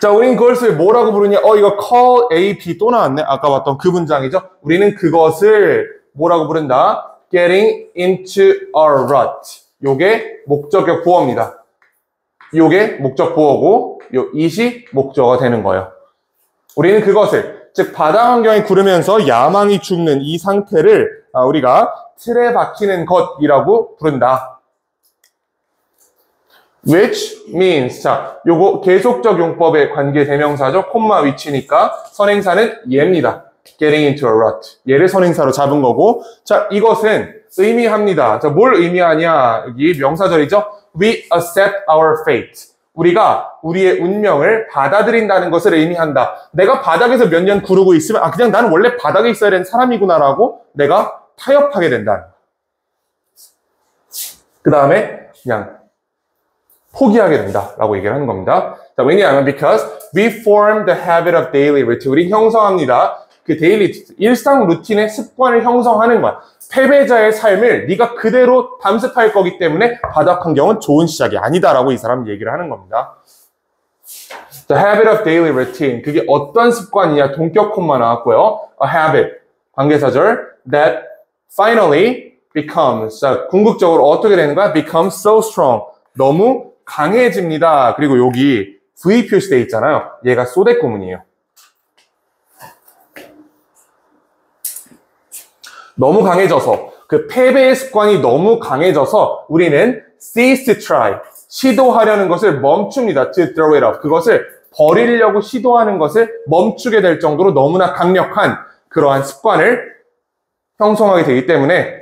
자, 우린 그것을 뭐라고 부르냐? 이거 call A, B 또 나왔네. 아까 봤던 그 문장이죠. 우리는 그것을 뭐라고 부른다? Getting into a rut. 요게 목적격 보어입니다. 요게 목적 보어고 요 it이 목적어가 되는 거예요. 우리는 그것을, 즉 바닥 환경에 구르면서 야망이 죽는 이 상태를 우리가 틀에 박히는 것이라고 부른다. which means, 자, 요거 계속적 용법의 관계 대명사죠. 콤마 위치니까 선행사는 얘입니다. getting into a rut. 얘를 선행사로 잡은 거고, 자, 이것은 의미합니다. 자, 뭘 의미하냐? 여기 명사절이죠. We accept our fate. 우리가 우리의 운명을 받아들인다는 것을 의미한다. 내가 바닥에서 몇 년 구르고 있으면, 그냥 나는 원래 바닥에 있어야 되는 사람이구나라고 내가 타협하게 된다는 거야. 그 다음에 그냥 포기하게 된다라고 얘기를 하는 겁니다. 자, 왜냐하면 because we form the habit of daily routine. 우리 형성합니다. 그 데일리 일상 루틴의 습관을 형성하는 거야. 패배자의 삶을 네가 그대로 담습할 거기 때문에 바닥 환경은 좋은 시작이 아니다라고 이 사람 얘기를 하는 겁니다. The habit of daily routine. 그게 어떤 습관이냐? 동격 콤마 나왔고요. A habit. 관계사절. That finally becomes. 자, 궁극적으로 어떻게 되는 거야? Becomes so strong. 너무 강해집니다. 그리고 여기 V 표시되어 있잖아요. 얘가 소댓 구문이에요. 너무 강해져서, 그 패배의 습관이 너무 강해져서 우리는 cease to try. 시도하려는 것을 멈춥니다. To throw it off. 그것을 버리려고 시도하는 것을 멈추게 될 정도로 너무나 강력한 그러한 습관을 형성하게 되기 때문에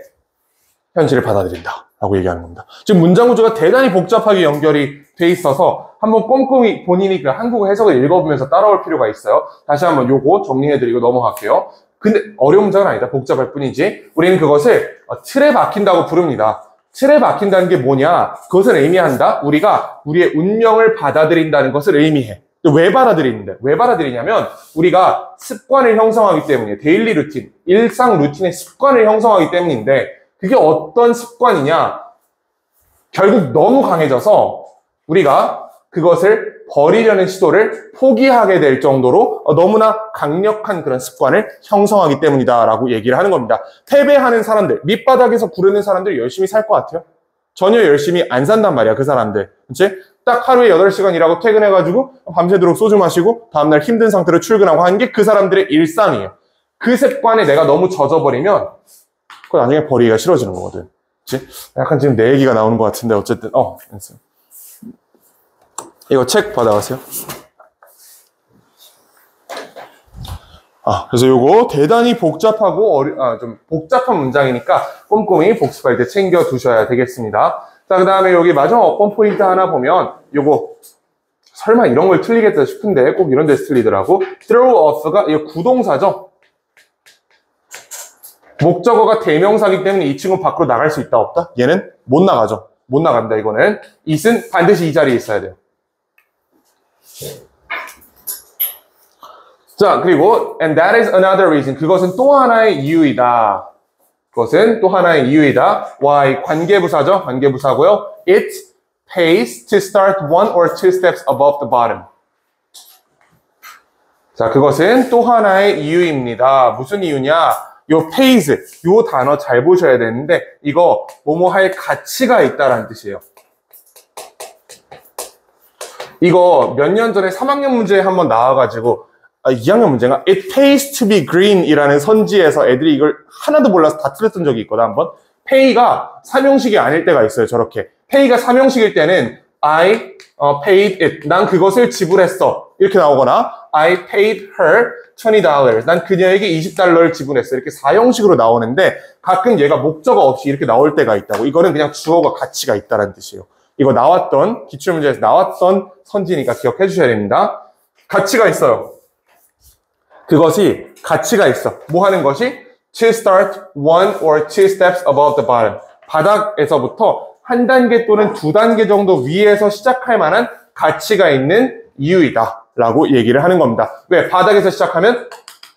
현실을 받아들인다 라고 얘기하는 겁니다. 지금 문장 구조가 대단히 복잡하게 연결이 돼 있어서 한번 꼼꼼히 본인이 그 한국어 해석을 읽어보면서 따라올 필요가 있어요. 다시 한번 요거 정리해드리고 넘어갈게요. 근데 어려운 문장은 아니다. 복잡할 뿐이지. 우리는 그것을 틀에 박힌다고 부릅니다. 틀에 박힌다는 게 뭐냐? 그것을 의미한다. 우리가 우리의 운명을 받아들인다는 것을 의미해. 왜 받아들이는데? 왜 받아들이냐면 우리가 습관을 형성하기 때문이에요. 데일리 루틴, 일상 루틴의 습관을 형성하기 때문인데 그게 어떤 습관이냐? 결국 너무 강해져서 우리가 그것을 버리려는 시도를 포기하게 될 정도로 너무나 강력한 그런 습관을 형성하기 때문이다라고 얘기를 하는 겁니다. 패배하는 사람들, 밑바닥에서 구르는 사람들이 열심히 살 것 같아요? 전혀 열심히 안 산단 말이야, 그 사람들. 그치? 딱 하루에 8시간 일하고 퇴근해가지고 밤새도록 소주 마시고 다음날 힘든 상태로 출근하고 하는 게 그 사람들의 일상이에요. 그 습관에 내가 너무 젖어버리면 그거 나중에 버리기가 싫어지는 거거든. 그치? 약간 지금 내 얘기가 나오는 것 같은데 어쨌든 이거 책 받아가세요. 그래서 요거 대단히 복잡하고 좀 복잡한 문장이니까 꼼꼼히 복습할 때 챙겨 두셔야 되겠습니다. 자, 그 다음에 여기 마지막 어법 포인트 하나 보면 요거 설마 이런 걸 틀리겠다 싶은데 꼭 이런 데서 틀리더라고. throw off가 이거 구동사죠. 목적어가 대명사기 때문에 이 친구는 밖으로 나갈 수 있다 없다? 얘는 못 나가죠. 못 나간다. 이거는 it은 반드시 이 자리에 있어야 돼요. 자, 그리고 and that is another reason. 그것은 또 하나의 이유이다. 그것은 또 하나의 이유이다. why? 관계부사죠. 관계부사고요. It pays to start one or two steps above the bottom. 자, 그것은 또 하나의 이유입니다. 무슨 이유냐? 요 pays, 요 단어 잘 보셔야 되는데 이거 뭐뭐 할 가치가 있다라는 뜻이에요. 이거 몇 년 전에 3학년 문제에 한번 나와가지고 2학년 문제인가? It pays to be green 이라는 선지에서 애들이 이걸 하나도 몰라서 다 틀렸던 적이 있거든 한번. pay가 삼형식이 아닐 때가 있어요. 저렇게 pay가 삼형식일 때는 I paid it. 난 그것을 지불했어. 이렇게 나오거나 I paid her $20. 난 그녀에게 $20를 지불했어. 이렇게 사형식으로 나오는데 가끔 얘가 목적어 없이 이렇게 나올 때가 있다고. 이거는 그냥 주어가 가치가 있다는 뜻이에요. 이거 나왔던 기출문제에서 나왔던 선지니까 기억해 주셔야 됩니다. 가치가 있어요. 그것이 가치가 있어. 뭐 하는 것이? To start one or two steps above the bottom. 바닥에서부터 한 단계 또는 두 단계 정도 위에서 시작할 만한 가치가 있는 이유이다. 라고 얘기를 하는 겁니다. 왜? 바닥에서 시작하면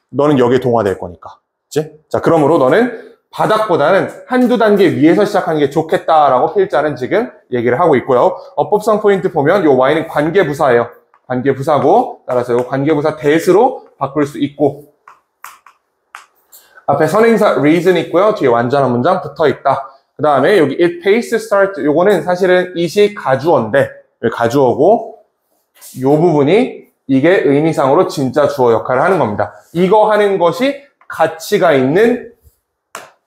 너는 여기에 동화될 거니까. 그치? 자, 그러므로 너는 바닥보다는 한두 단계 위에서 시작하는 게 좋겠다라고 필자는 지금 얘기를 하고 있고요. 어법상 포인트 보면 요 Y는 관계부사예요. 관계부사고 따라서 요 관계부사 that으로 바꿀 수 있고 앞에 선행사 reason 있고요. 뒤에 완전한 문장 붙어 있다. 그 다음에 여기 it pays to start 요거는 사실은 이시 가주어인데 가주어고 요 부분이 이게 의미상으로 진짜 주어 역할을 하는 겁니다. 이거 하는 것이 가치가 있는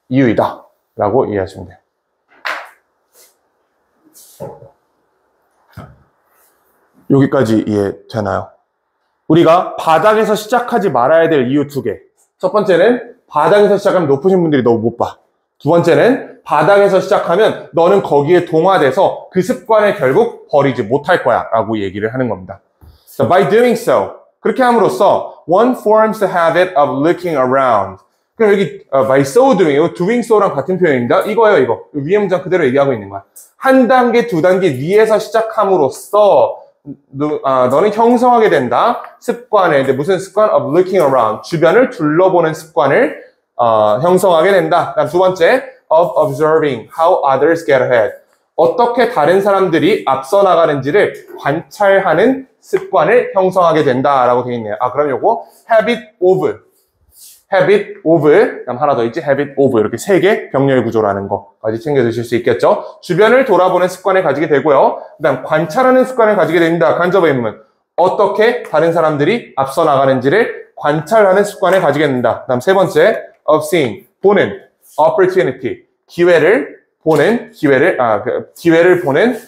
이유이다 라고 이해하시면 돼요. 여기까지 이해되나요? 우리가 바닥에서 시작하지 말아야 될 이유 두 개. 첫 번째는 바닥에서 시작하면 높으신 분들이 너무 못 봐. 두 번째는 바닥에서 시작하면 너는 거기에 동화돼서 그 습관을 결국 버리지 못할 거야 라고 얘기를 하는 겁니다. So by doing so, 그렇게 함으로써 one forms the habit of looking around. 그럼 여기 by so doing, doing so랑 같은 표현입니다. 이거예요, 이거. 위에 문장 그대로 얘기하고 있는 거야. 한 단계, 두 단계 위에서 시작함으로써 너는 형성하게 된다. 습관을, 근데 무슨 습관? of looking around. 주변을 둘러보는 습관을 형성하게 된다. 그다음 두 번째, of observing how others get ahead. 어떻게 다른 사람들이 앞서 나가는지를 관찰하는 습관을 형성하게 된다라고 되어 있네요. 그럼 요거 habit of, 그다음 하나 더 있지, habit of 이렇게 세 개 병렬 구조라는 거까지 챙겨 드실 수 있겠죠. 주변을 돌아보는 습관을 가지게 되고요. 그다음 관찰하는 습관을 가지게 됩니다. 간접의 인문. 어떻게 다른 사람들이 앞서 나가는지를 관찰하는 습관을 가지게 된다. 그다음 세 번째, of seeing, 보는, opportunity, 기회를 보는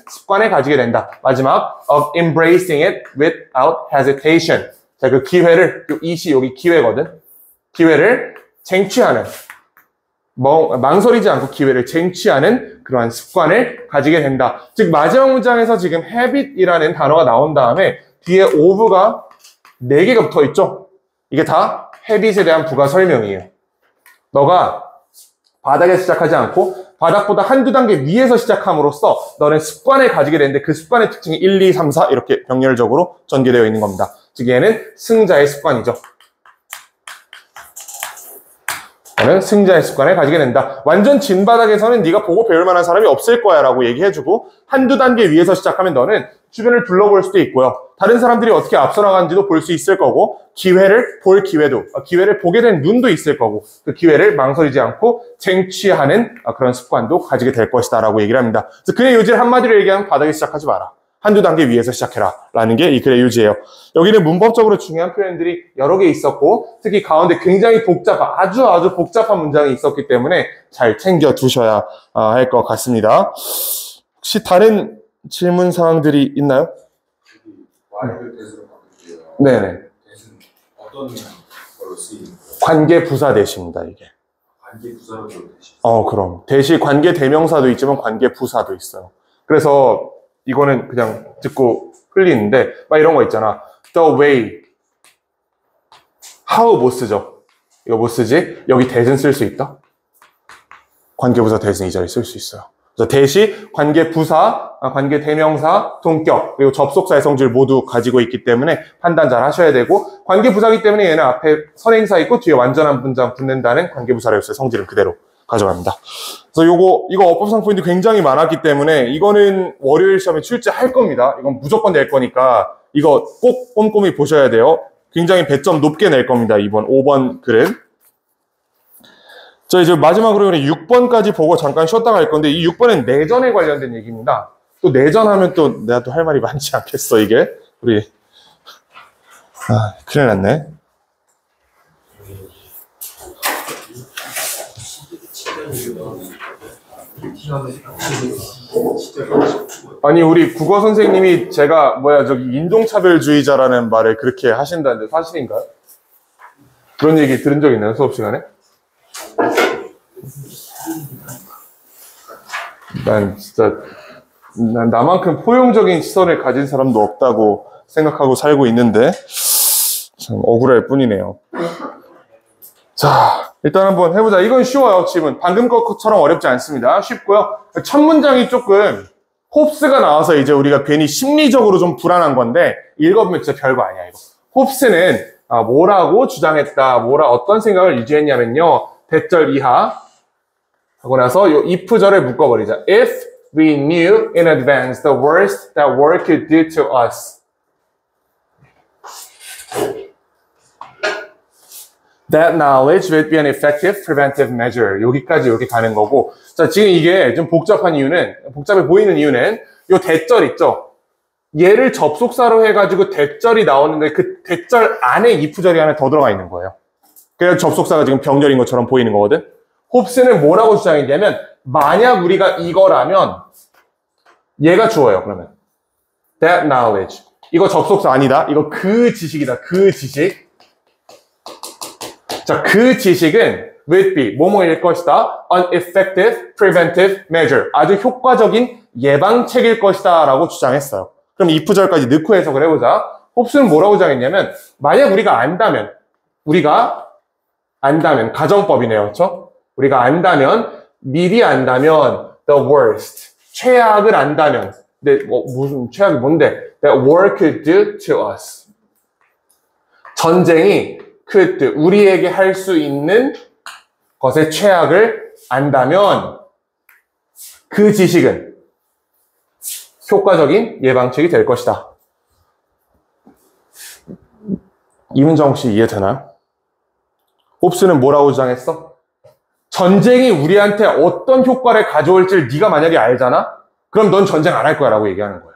습관을 가지게 된다. 마지막, of embracing it without hesitation. 자, 그 기회를, 여기 기회거든. 기회를 쟁취하는, 망설이지 않고 기회를 쟁취하는 그러한 습관을 가지게 된다. 즉, 마지막 문장에서 지금 habit이라는 단어가 나온 다음에 뒤에 of가 4개가 붙어 있죠? 이게 다 habit에 대한 부가 설명이에요. 너가 바닥에서 시작하지 않고 바닥보다 한두 단계 위에서 시작함으로써 너는 습관을 가지게 되는데 그 습관의 특징이 1, 2, 3, 4 이렇게 병렬적으로 전개되어 있는 겁니다. 즉 얘는 승자의 습관이죠. 너는 승자의 습관을 가지게 된다. 완전 진바닥에서는 네가 보고 배울 만한 사람이 없을 거야 라고 얘기해주고 한두 단계 위에서 시작하면 너는 주변을 둘러볼 수도 있고요. 다른 사람들이 어떻게 앞서 나가는지도 볼 수 있을 거고 기회를 볼 기회도, 기회를 보게 된 눈도 있을 거고 그 기회를 망설이지 않고 쟁취하는 그런 습관도 가지게 될 것이다 라고 얘기를 합니다. 그래서 글의 요지를 한마디로 얘기하면 바닥에 시작하지 마라. 한두 단계 위에서 시작해라 라는 게 이 글의 요지예요. 여기는 문법적으로 중요한 표현들이 여러 개 있었고 특히 가운데 굉장히 아주 복잡한 문장이 있었기 때문에 잘 챙겨 두셔야 할 것 같습니다. 혹시 다른 질문 사항들이 있나요? Y를 대수로 바꿀게요. 네네. 대수는 어떤 걸로 쓰이는 거예요? 관계 부사 대시입니다, 이게. 관계 부사로 대시. 그럼. 대시 관계 대명사도 있지만 관계 부사도 있어요. 그래서 이거는 그냥 듣고 흘리는데, 막 이런 거 있잖아. The way. how 못 쓰죠? 이거 못 쓰지? 여기 that은 쓸 수 있다? 관계 부사 that은 이 자리에 쓸 수 있어요. 그래서 that이 관계 부사, 관계 대명사, 동격, 그리고 접속사의 성질 모두 가지고 있기 때문에 판단 잘 하셔야 되고, 관계 부사이기 때문에 얘는 앞에 선행사 있고 뒤에 완전한 문장 붙는다는 관계 부사를 했어요. 성질은 그대로 가져갑니다. 그래서 이거 어법상 포인트 굉장히 많았기 때문에 이거는 월요일 시험에 출제할 겁니다. 이건 무조건 낼 거니까 이거 꼭 꼼꼼히 보셔야 돼요. 굉장히 배점 높게 낼 겁니다. 이번 5번 글은. 자, 이제 마지막으로 6번까지 보고 잠깐 쉬었다 갈 건데 이 6번은 내전에 관련된 얘기입니다. 또 내전하면 또 내가 또 할 말이 많지 않겠어, 이게. 우리. 큰일 났네. 아니, 우리 국어 선생님이 제가, 저기, 인종차별주의자라는 말을 그렇게 하신다는데 사실인가요? 그런 얘기 들은 적 있나요, 수업 시간에? 난 나만큼 포용적인 시선을 가진 사람도 없다고 생각하고 살고 있는데, 참 억울할 뿐이네요. 자, 일단 한번 해보자. 이건 쉬워요, 질문. 방금 것처럼 어렵지 않습니다. 쉽고요. 첫 문장이 조금 홉스가 나와서 이제 우리가 괜히 심리적으로 좀 불안한 건데, 읽어보면 진짜 별거 아니야, 이거. 홉스는 뭐라고 주장했다, 어떤 생각을 유지했냐면요. 대절 이하 하고 나서 요 if절을 묶어버리자. If we knew in advance the worst that war could do to us, that knowledge would be an effective preventive measure. 여기까지 이렇게 가는 거고. 자, 지금 이게 좀 복잡해 보이는 이유는 요 대절 있죠? 얘를 접속사로 해가지고 대절이 나오는데 그 대절 안에 if절이 하나 더 들어가 있는 거예요. 그래서 접속사가 지금 병절인 것처럼 보이는 거거든? 홉스는 뭐라고 주장했냐면, 만약 우리가 이거라면, 얘가 주어요, 그러면. That knowledge. 이거 접속사 아니다. 이거 그 지식이다. 그 지식. 자, 그 지식은 would be, 뭐뭐일 것이다. An effective preventive measure. 아주 효과적인 예방책일 것이다. 라고 주장했어요. 그럼 if절까지 넣고 해석을 해보자. 홉스는 뭐라고 주장했냐면, 만약 우리가 안다면, 가정법이네요. 그렇죠? 우리가 안다면, 미리 안다면, the worst. 최악을 안다면. 근데 무슨 최악이 뭔데? That war could do to us. 전쟁이 could, 우리에게 할 수 있는 것의 최악을 안다면 그 지식은 효과적인 예방책이 될 것이다. 이문정 혹시 이해되나요? 홉스는 뭐라고 주장했어? 전쟁이 우리한테 어떤 효과를 가져올지를 네가 만약에 알잖아? 그럼 넌 전쟁 안 할 거야 라고 얘기하는 거야.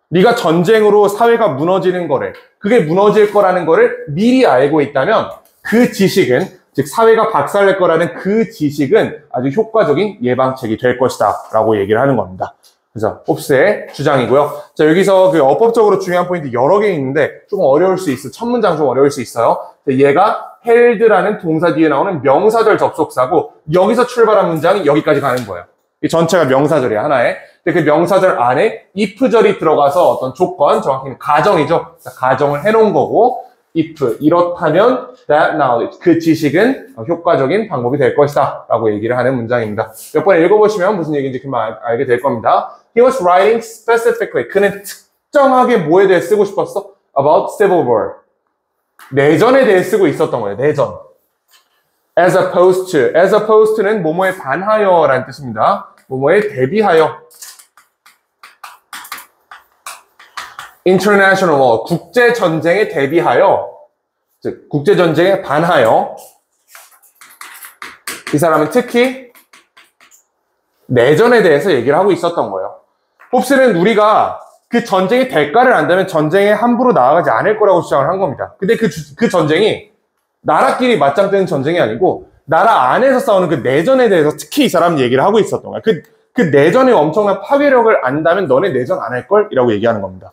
네가 전쟁으로 사회가 무너지는 거를, 그게 무너질 거라는 거를 미리 알고 있다면 그 지식은, 즉 사회가 박살날 거라는 그 지식은 아주 효과적인 예방책이 될 것이다 라고 얘기를 하는 겁니다. 그래서 홉스의 주장이고요. 자, 여기서 그 어법적으로 중요한 포인트 여러 개 있는데 조금 어려울 수 있어. 첫 문장 좀 어려울 수 있어요. 얘가 held라는 동사 뒤에 나오는 명사절 접속사고, 여기서 출발한 문장이 여기까지 가는 거예요. 이 전체가 명사절이야, 하나에. 근데 그 명사절 안에 if절이 들어가서 어떤 조건, 정확히는 가정이죠. 가정을 해놓은 거고, if, 이렇다면 that knowledge, 그 지식은 효과적인 방법이 될 것이다 라고 얘기를 하는 문장입니다. 몇 번 읽어보시면 무슨 얘기인지 금방 알게 될 겁니다. He was writing specifically. 그는 특정하게 뭐에 대해 쓰고 싶었어? About civil war. 내전에 대해 쓰고 있었던 거예요. 내전. As opposed to는 뭐뭐에 반하여라는 뜻입니다. 뭐뭐에 대비하여. International war, 국제전쟁에 대비하여, 즉 국제전쟁에 반하여. 이 사람은 특히 내전에 대해서 얘기를 하고 있었던 거예요. 홉스는 우리가 그 전쟁의 대가를 안다면 전쟁에 함부로 나아가지 않을 거라고 주장을 한 겁니다. 근데 그 전쟁이 나라끼리 맞짱 뜨는 전쟁이 아니고 나라 안에서 싸우는 그 내전에 대해서 특히 이 사람은 얘기를 하고 있었던 거야. 그 내전의 엄청난 파괴력을 안다면 너네 내전 안 할 걸? 이라고 얘기하는 겁니다.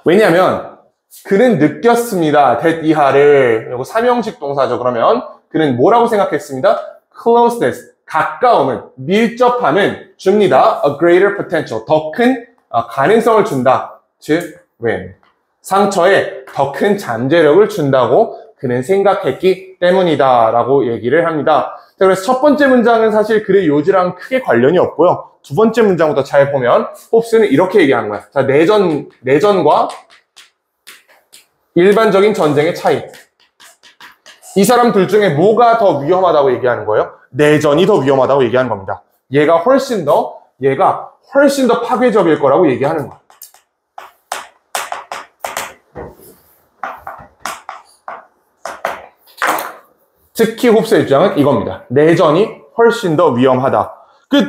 왜냐하면 그는 느꼈습니다. that 이하를, 이거 삼형식 동사죠. 그러면 그는 뭐라고 생각했습니다? closeness, 가까움을, 밀접함을 줍니다. a greater potential, 더 큰 가능성을 준다. to win. 상처에 더 큰 잠재력을 준다고 그는 생각했기 때문이다 라고 얘기를 합니다. 자, 그래서 첫 번째 문장은 사실 글의 요지랑 크게 관련이 없고요. 두 번째 문장부터 잘 보면 홉스는 이렇게 얘기하는 거야. 자, 내전과 일반적인 전쟁의 차이. 이 사람 둘 중에 뭐가 더 위험하다고 얘기하는 거예요? 내전이 더 위험하다고 얘기하는 겁니다. 얘가 훨씬 더 파괴적일 거라고 얘기하는 거야. 특히 홉스의 주장은 이겁니다. 내전이 훨씬 더 위험하다.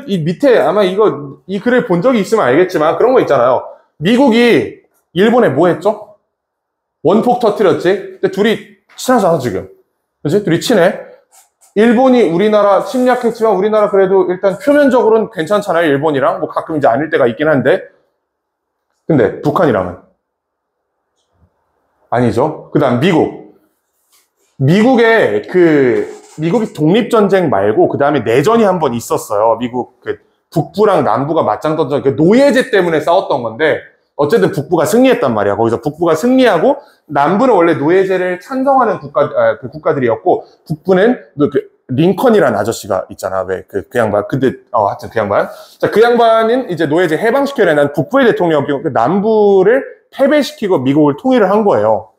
이 밑에 아마 이 글을 본 적이 있으면 알겠지만 그런 거 있잖아요. 미국이 일본에 뭐 했죠? 원폭 터뜨렸지? 근데 둘이 친하잖아, 지금. 그치? 둘이 친해. 일본이 우리나라 침략했지만 우리나라 그래도 일단 표면적으로는 괜찮잖아요, 일본이랑. 뭐 가끔 이제 아닐 때가 있긴 한데. 근데 북한이랑은? 아니죠. 그 다음 미국. 미국이 독립전쟁 말고 그 다음에 내전이 한 번 있었어요. 미국 북부랑 남부가 맞짱 떴던 노예제 때문에 싸웠던 건데 어쨌든 북부가 승리했단 말이야. 거기서 북부가 승리하고 남부는 원래 노예제를 찬성하는 국가들이었고 북부는 링컨이라는 아저씨가 있잖아. 왜 그 양반. 근데 하여튼 그 양반. 자, 그 양반은 이제 노예제 해방시켜야 난 북부의 대통령이었고 남부를 패배시키고 미국을 통일을 한 거예요.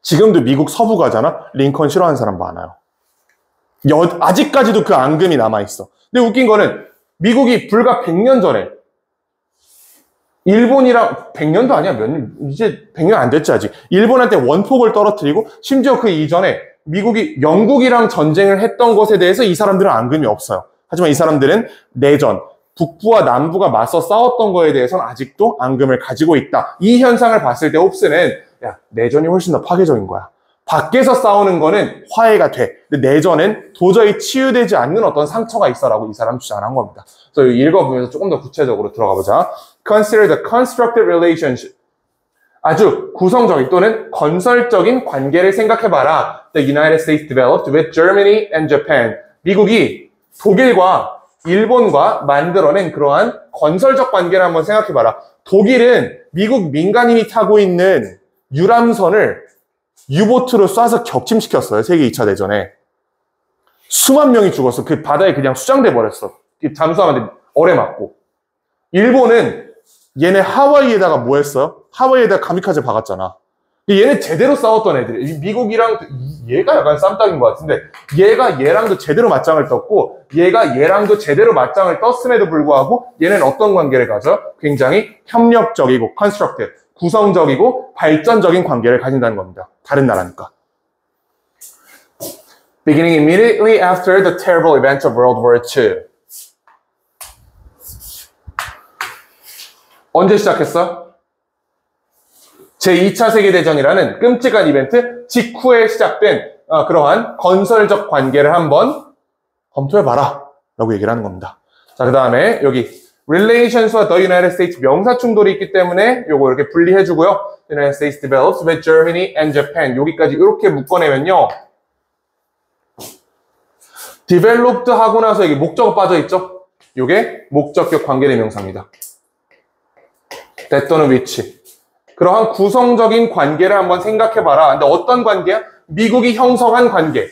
지금도 미국 서부가잖아. 링컨 싫어하는 사람 많아요. 아직까지도 그 앙금이 남아있어. 근데 웃긴 거는 미국이 불과 100년 전에 일본이랑 100년도 아니야. 이제 100년 안 됐지 아직. 일본한테 원폭을 떨어뜨리고 심지어 그 이전에 미국이 영국이랑 전쟁을 했던 것에 대해서 이 사람들은 앙금이 없어요. 하지만 이 사람들은 내전, 북부와 남부가 맞서 싸웠던 거에 대해서는 아직도 앙금을 가지고 있다. 이 현상을 봤을 때 홉스는 내전이 훨씬 더 파괴적인 거야. 밖에서 싸우는 거는 화해가 돼. 근데 내전은 도저히 치유되지 않는 어떤 상처가 있어라고 이 사람 주장한 겁니다. 그래서 읽어보면서 조금 더 구체적으로 들어가 보자. Consider the constructive relationship. 아주 구성적인 또는 건설적인 관계를 생각해봐라. The United States developed with Germany and Japan. 미국이 독일과 일본과 만들어낸 그러한 건설적 관계를 한번 생각해봐라. 독일은 미국 민간인이 타고 있는 유람선을 유보트로 쏴서 격침시켰어요. 세계 2차 대전에. 수만 명이 죽었어. 그 바다에 그냥 수장돼 버렸어. 잠수함한테 어뢰 맞고. 일본은 얘네 하와이에다가 뭐 했어요? 하와이에다가 가미카제 박았잖아. 얘네 제대로 싸웠던 애들이. 미국이랑 얘가 약간 쌈딱인 것 같은데 얘가 얘랑도 제대로 맞짱을 떴고 얘가 얘랑도 제대로 맞짱을 떴음에도 불구하고 얘는 어떤 관계를 가져? 굉장히 협력적이고 constructive, 구성적이고 발전적인 관계를 가진다는 겁니다. 다른 나라니까. Beginning immediately after the terrible events of World War II. 언제 시작했어? 제2차 세계대전이라는 끔찍한 이벤트 직후에 시작된 그러한 건설적 관계를 한번 검토해봐라 라고 얘기를 하는 겁니다. 자, 그 다음에 여기 relations와 the United States 명사 충돌이 있기 때문에 요거 이렇게 분리해주고요. The United States develops with Germany and Japan. 여기까지 이렇게 묶어내면요. developed 하고 나서 여기 목적어 빠져있죠? 요게 목적격 관계대명사입니다. that 또는 which. 그러한 구성적인 관계를 한번 생각해봐라. 근데 어떤 관계야? 미국이 형성한 관계.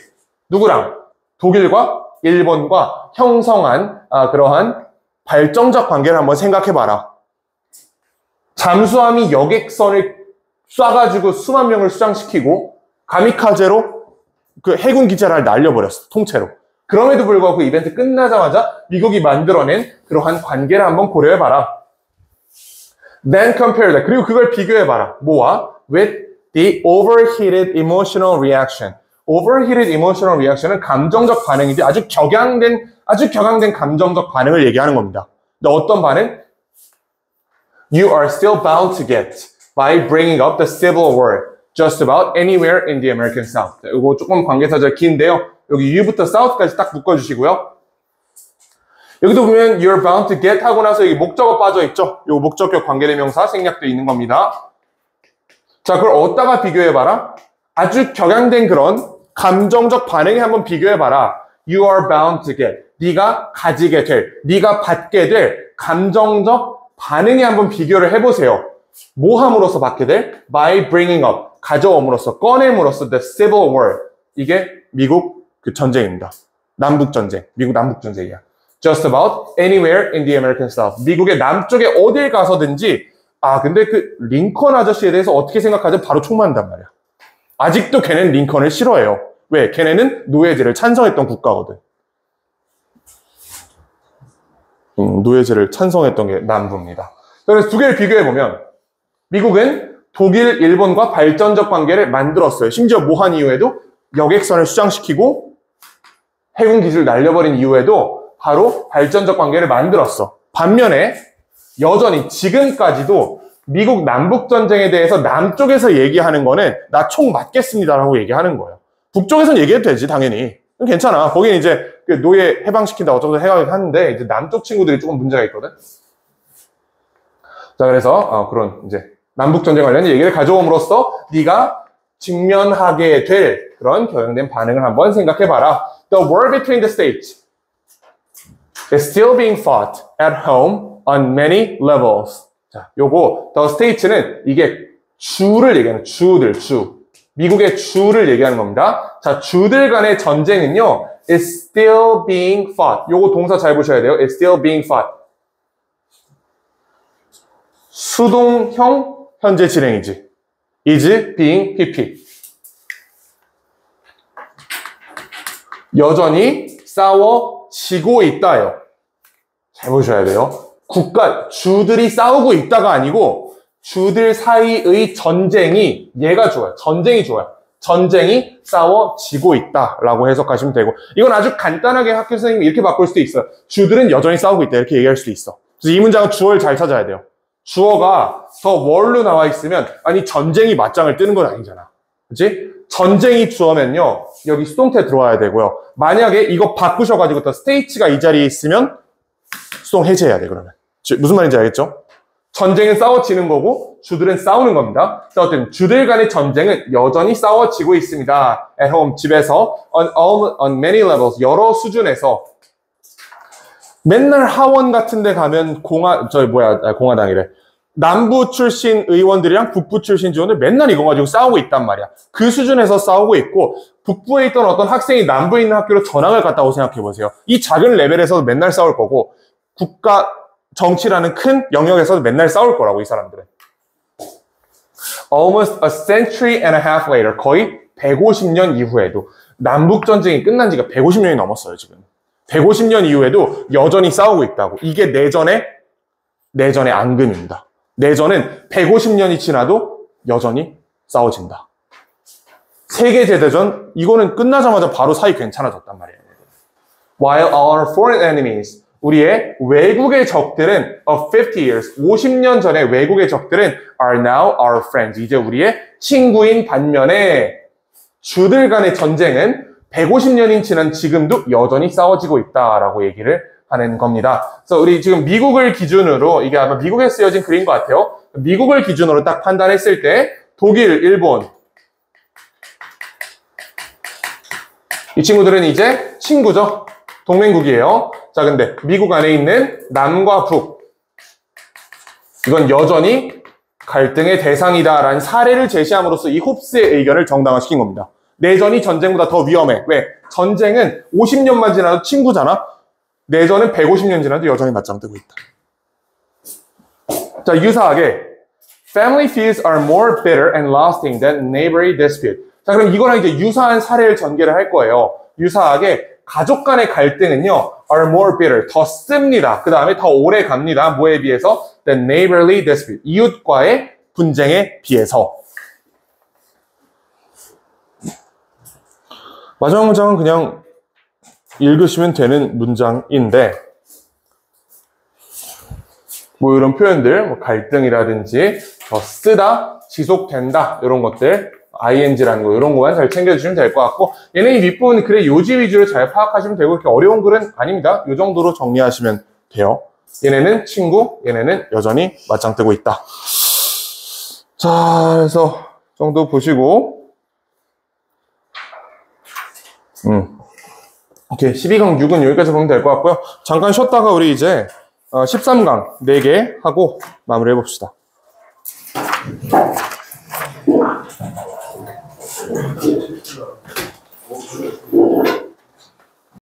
누구랑? 독일과 일본과 형성한 그러한 발전적 관계를 한번 생각해봐라. 잠수함이 여객선을 쏴가지고 수만 명을 수장시키고 가미카제로 그 해군 기차를 날려버렸어. 통째로. 그럼에도 불구하고 그 이벤트 끝나자마자 미국이 만들어낸 그러한 관계를 한번 고려해봐라. Then compare that. 그리고 그걸 비교해봐라. 뭐와? With the overheated emotional reaction. Overheated emotional reaction은 감정적 반응인데 아주 격양된 감정적 반응을 얘기하는 겁니다. 근데 어떤 반응? You are still bound to get by bringing up the Civil War just about anywhere in the American South. 이거 조금 관계사절 긴데요. 여기 U부터 South까지 딱 묶어주시고요. 여기도 보면 you're bound to get 하고 나서 여기 목적어 빠져있죠? 요 목적격 관계대명사 생략되어 있는 겁니다. 자, 그걸 어디다가 비교해봐라? 아주 격양된 그런 감정적 반응에 한번 비교해봐라. You are bound to get. 네가 가지게 될, 네가 받게 될 감정적 반응에 한번 비교를 해보세요. 뭐 함으로써 받게 될? By bringing up. 가져옴으로써, 꺼냄으로써 the Civil War. 이게 미국 그 전쟁입니다. 남북전쟁. 미국 남북전쟁이야. Just about anywhere in the American South. 미국의 남쪽에 어딜 가서든지 근데 그 링컨 아저씨에 대해서 어떻게 생각하죠? 바로 총 맞는단 말이야. 아직도 걔네는 링컨을 싫어해요. 왜? 걔네는 노예제를 찬성했던 국가거든. 노예제를 찬성했던 게 남부입니다. 그래서 두 개를 비교해보면 미국은 독일, 일본과 발전적 관계를 만들었어요. 심지어 뭐 한 이후에도 여객선을 수장시키고 해군 기지를 날려버린 이후에도 바로 발전적 관계를 만들었어. 반면에 여전히 지금까지도 미국 남북전쟁에 대해서 남쪽에서 얘기하는 거는 나 총 맞겠습니다라고 얘기하는 거예요. 북쪽에서는 얘기해도 되지, 당연히. 괜찮아. 거기는 이제 노예 해방시킨다 어쩌고 해가지고 이제 남쪽 친구들이 조금 문제가 있거든. 자, 그래서 그런 이제 남북전쟁 관련 얘기를 가져옴으로써 네가 직면하게 될 그런 경향된 반응을 한번 생각해봐라. The war between the states is still being fought at home on many levels. 자, 요거 the states는 이게 주를 얘기하는 주. 미국의 주를 얘기하는 겁니다. 자, 주들 간의 전쟁은요, is still being fought. 요거 동사 잘 보셔야 돼요. is still being fought. 수동형 현재 진행이지. is being pp. 여전히 싸워지고 있다요. 잘 보셔야 돼요. 주들이 싸우고 있다가 아니고 주들 사이의 전쟁이 얘가 좋아요. 전쟁이 좋아요. 전쟁이 싸워지고 있다라고 해석하시면 되고 이건 아주 간단하게 학교 선생님이 이렇게 바꿀 수도 있어요. 주들은 여전히 싸우고 있다 이렇게 얘기할 수도 있어. 그래서 이 문장은 주어를 잘 찾아야 돼요. 주어가 더 월로 나와 있으면 아니 전쟁이 맞짱을 뜨는 건 아니잖아. 그치? 전쟁이 주어면요 여기 수동태 들어와야 되고요. 만약에 이거 바꾸셔가지고 더 스테이츠가 이 자리에 있으면 수동 해제해야 돼 그러면. 무슨 말인지 알겠죠? 전쟁은 싸워지는 거고 주들은 싸우는 겁니다. 어쨌든 주들 간의 전쟁은 여전히 싸워지고 있습니다. At home, 집에서 on many levels, 여러 수준에서 맨날 하원 같은 데 가면 공화당이래. 남부 출신 의원들이랑 북부 출신 의원들 맨날 이거 가지고 싸우고 있단 말이야. 그 수준에서 싸우고 있고 북부에 있던 어떤 학생이 남부에 있는 학교로 전학을 갔다고 생각해 보세요. 이 작은 레벨에서도 맨날 싸울 거고 국가 정치라는 큰 영역에서도 맨날 싸울 거라고 이 사람들은. Almost a century and a half later, 거의 150년 이후에도 남북전쟁이 끝난 지가 150년이 넘었어요 지금. 150년 이후에도 여전히 싸우고 있다고. 이게 내전의 앙금입니다. 내전은 150년이 지나도 여전히 싸워진다. 세계제대전 이거는 끝나자마자 바로 사이 괜찮아졌단 말이에요. While our foreign enemies 우리의 외국의 적들은 of 50 years, 50년 전의 외국의 적들은 are now our friends. 이제 우리의 친구인 반면에 주들 간의 전쟁은 150년이 지난 지금도 여전히 싸워지고 있다라고 얘기를 하는 겁니다. 그래서 우리 지금 미국을 기준으로 이게 아마 미국에 쓰여진 글인 것 같아요. 미국을 기준으로 딱 판단했을 때 독일, 일본 이 친구들은 이제 친구죠. 동맹국이에요. 자, 근데 미국 안에 있는 남과 북 이건 여전히 갈등의 대상이다라는 사례를 제시함으로써 이 홉스의 의견을 정당화시킨 겁니다. 내전이 전쟁보다 더 위험해. 왜? 전쟁은 50년만 지나도 친구잖아. 내전은 150년 지나도 여전히 맞짱 뜨고 있다. 자, 유사하게 Family feuds are more bitter and lasting than neighborly dispute. 자, 그럼 이거랑 이제 유사한 사례를 전개를 할 거예요. 유사하게 가족 간의 갈등은요, are more bitter, 더 씁니다. 그 다음에 더 오래 갑니다. 뭐에 비해서? than neighborly dispute, 이웃과의 분쟁에 비해서. 마지막 문장은 그냥 읽으시면 되는 문장인데, 뭐 이런 표현들, 뭐 갈등이라든지, 더 쓰다, 지속된다, 이런 것들, ing라는 거, 이런 거만 잘 챙겨주시면 될 것 같고, 얘는 이 윗부분 글의 요지 위주로 잘 파악하시면 되고, 이렇게 어려운 글은 아닙니다. 이 정도로 정리하시면 돼요. 얘네는 친구, 얘네는 여전히 맞짱 뜨고 있다. 자, 그래서 정도 보시고, 오케이. 12강 6은 여기까지 보면 될 것 같고요. 잠깐 쉬었다가 우리 이제 13강 4개 하고 마무리 해봅시다.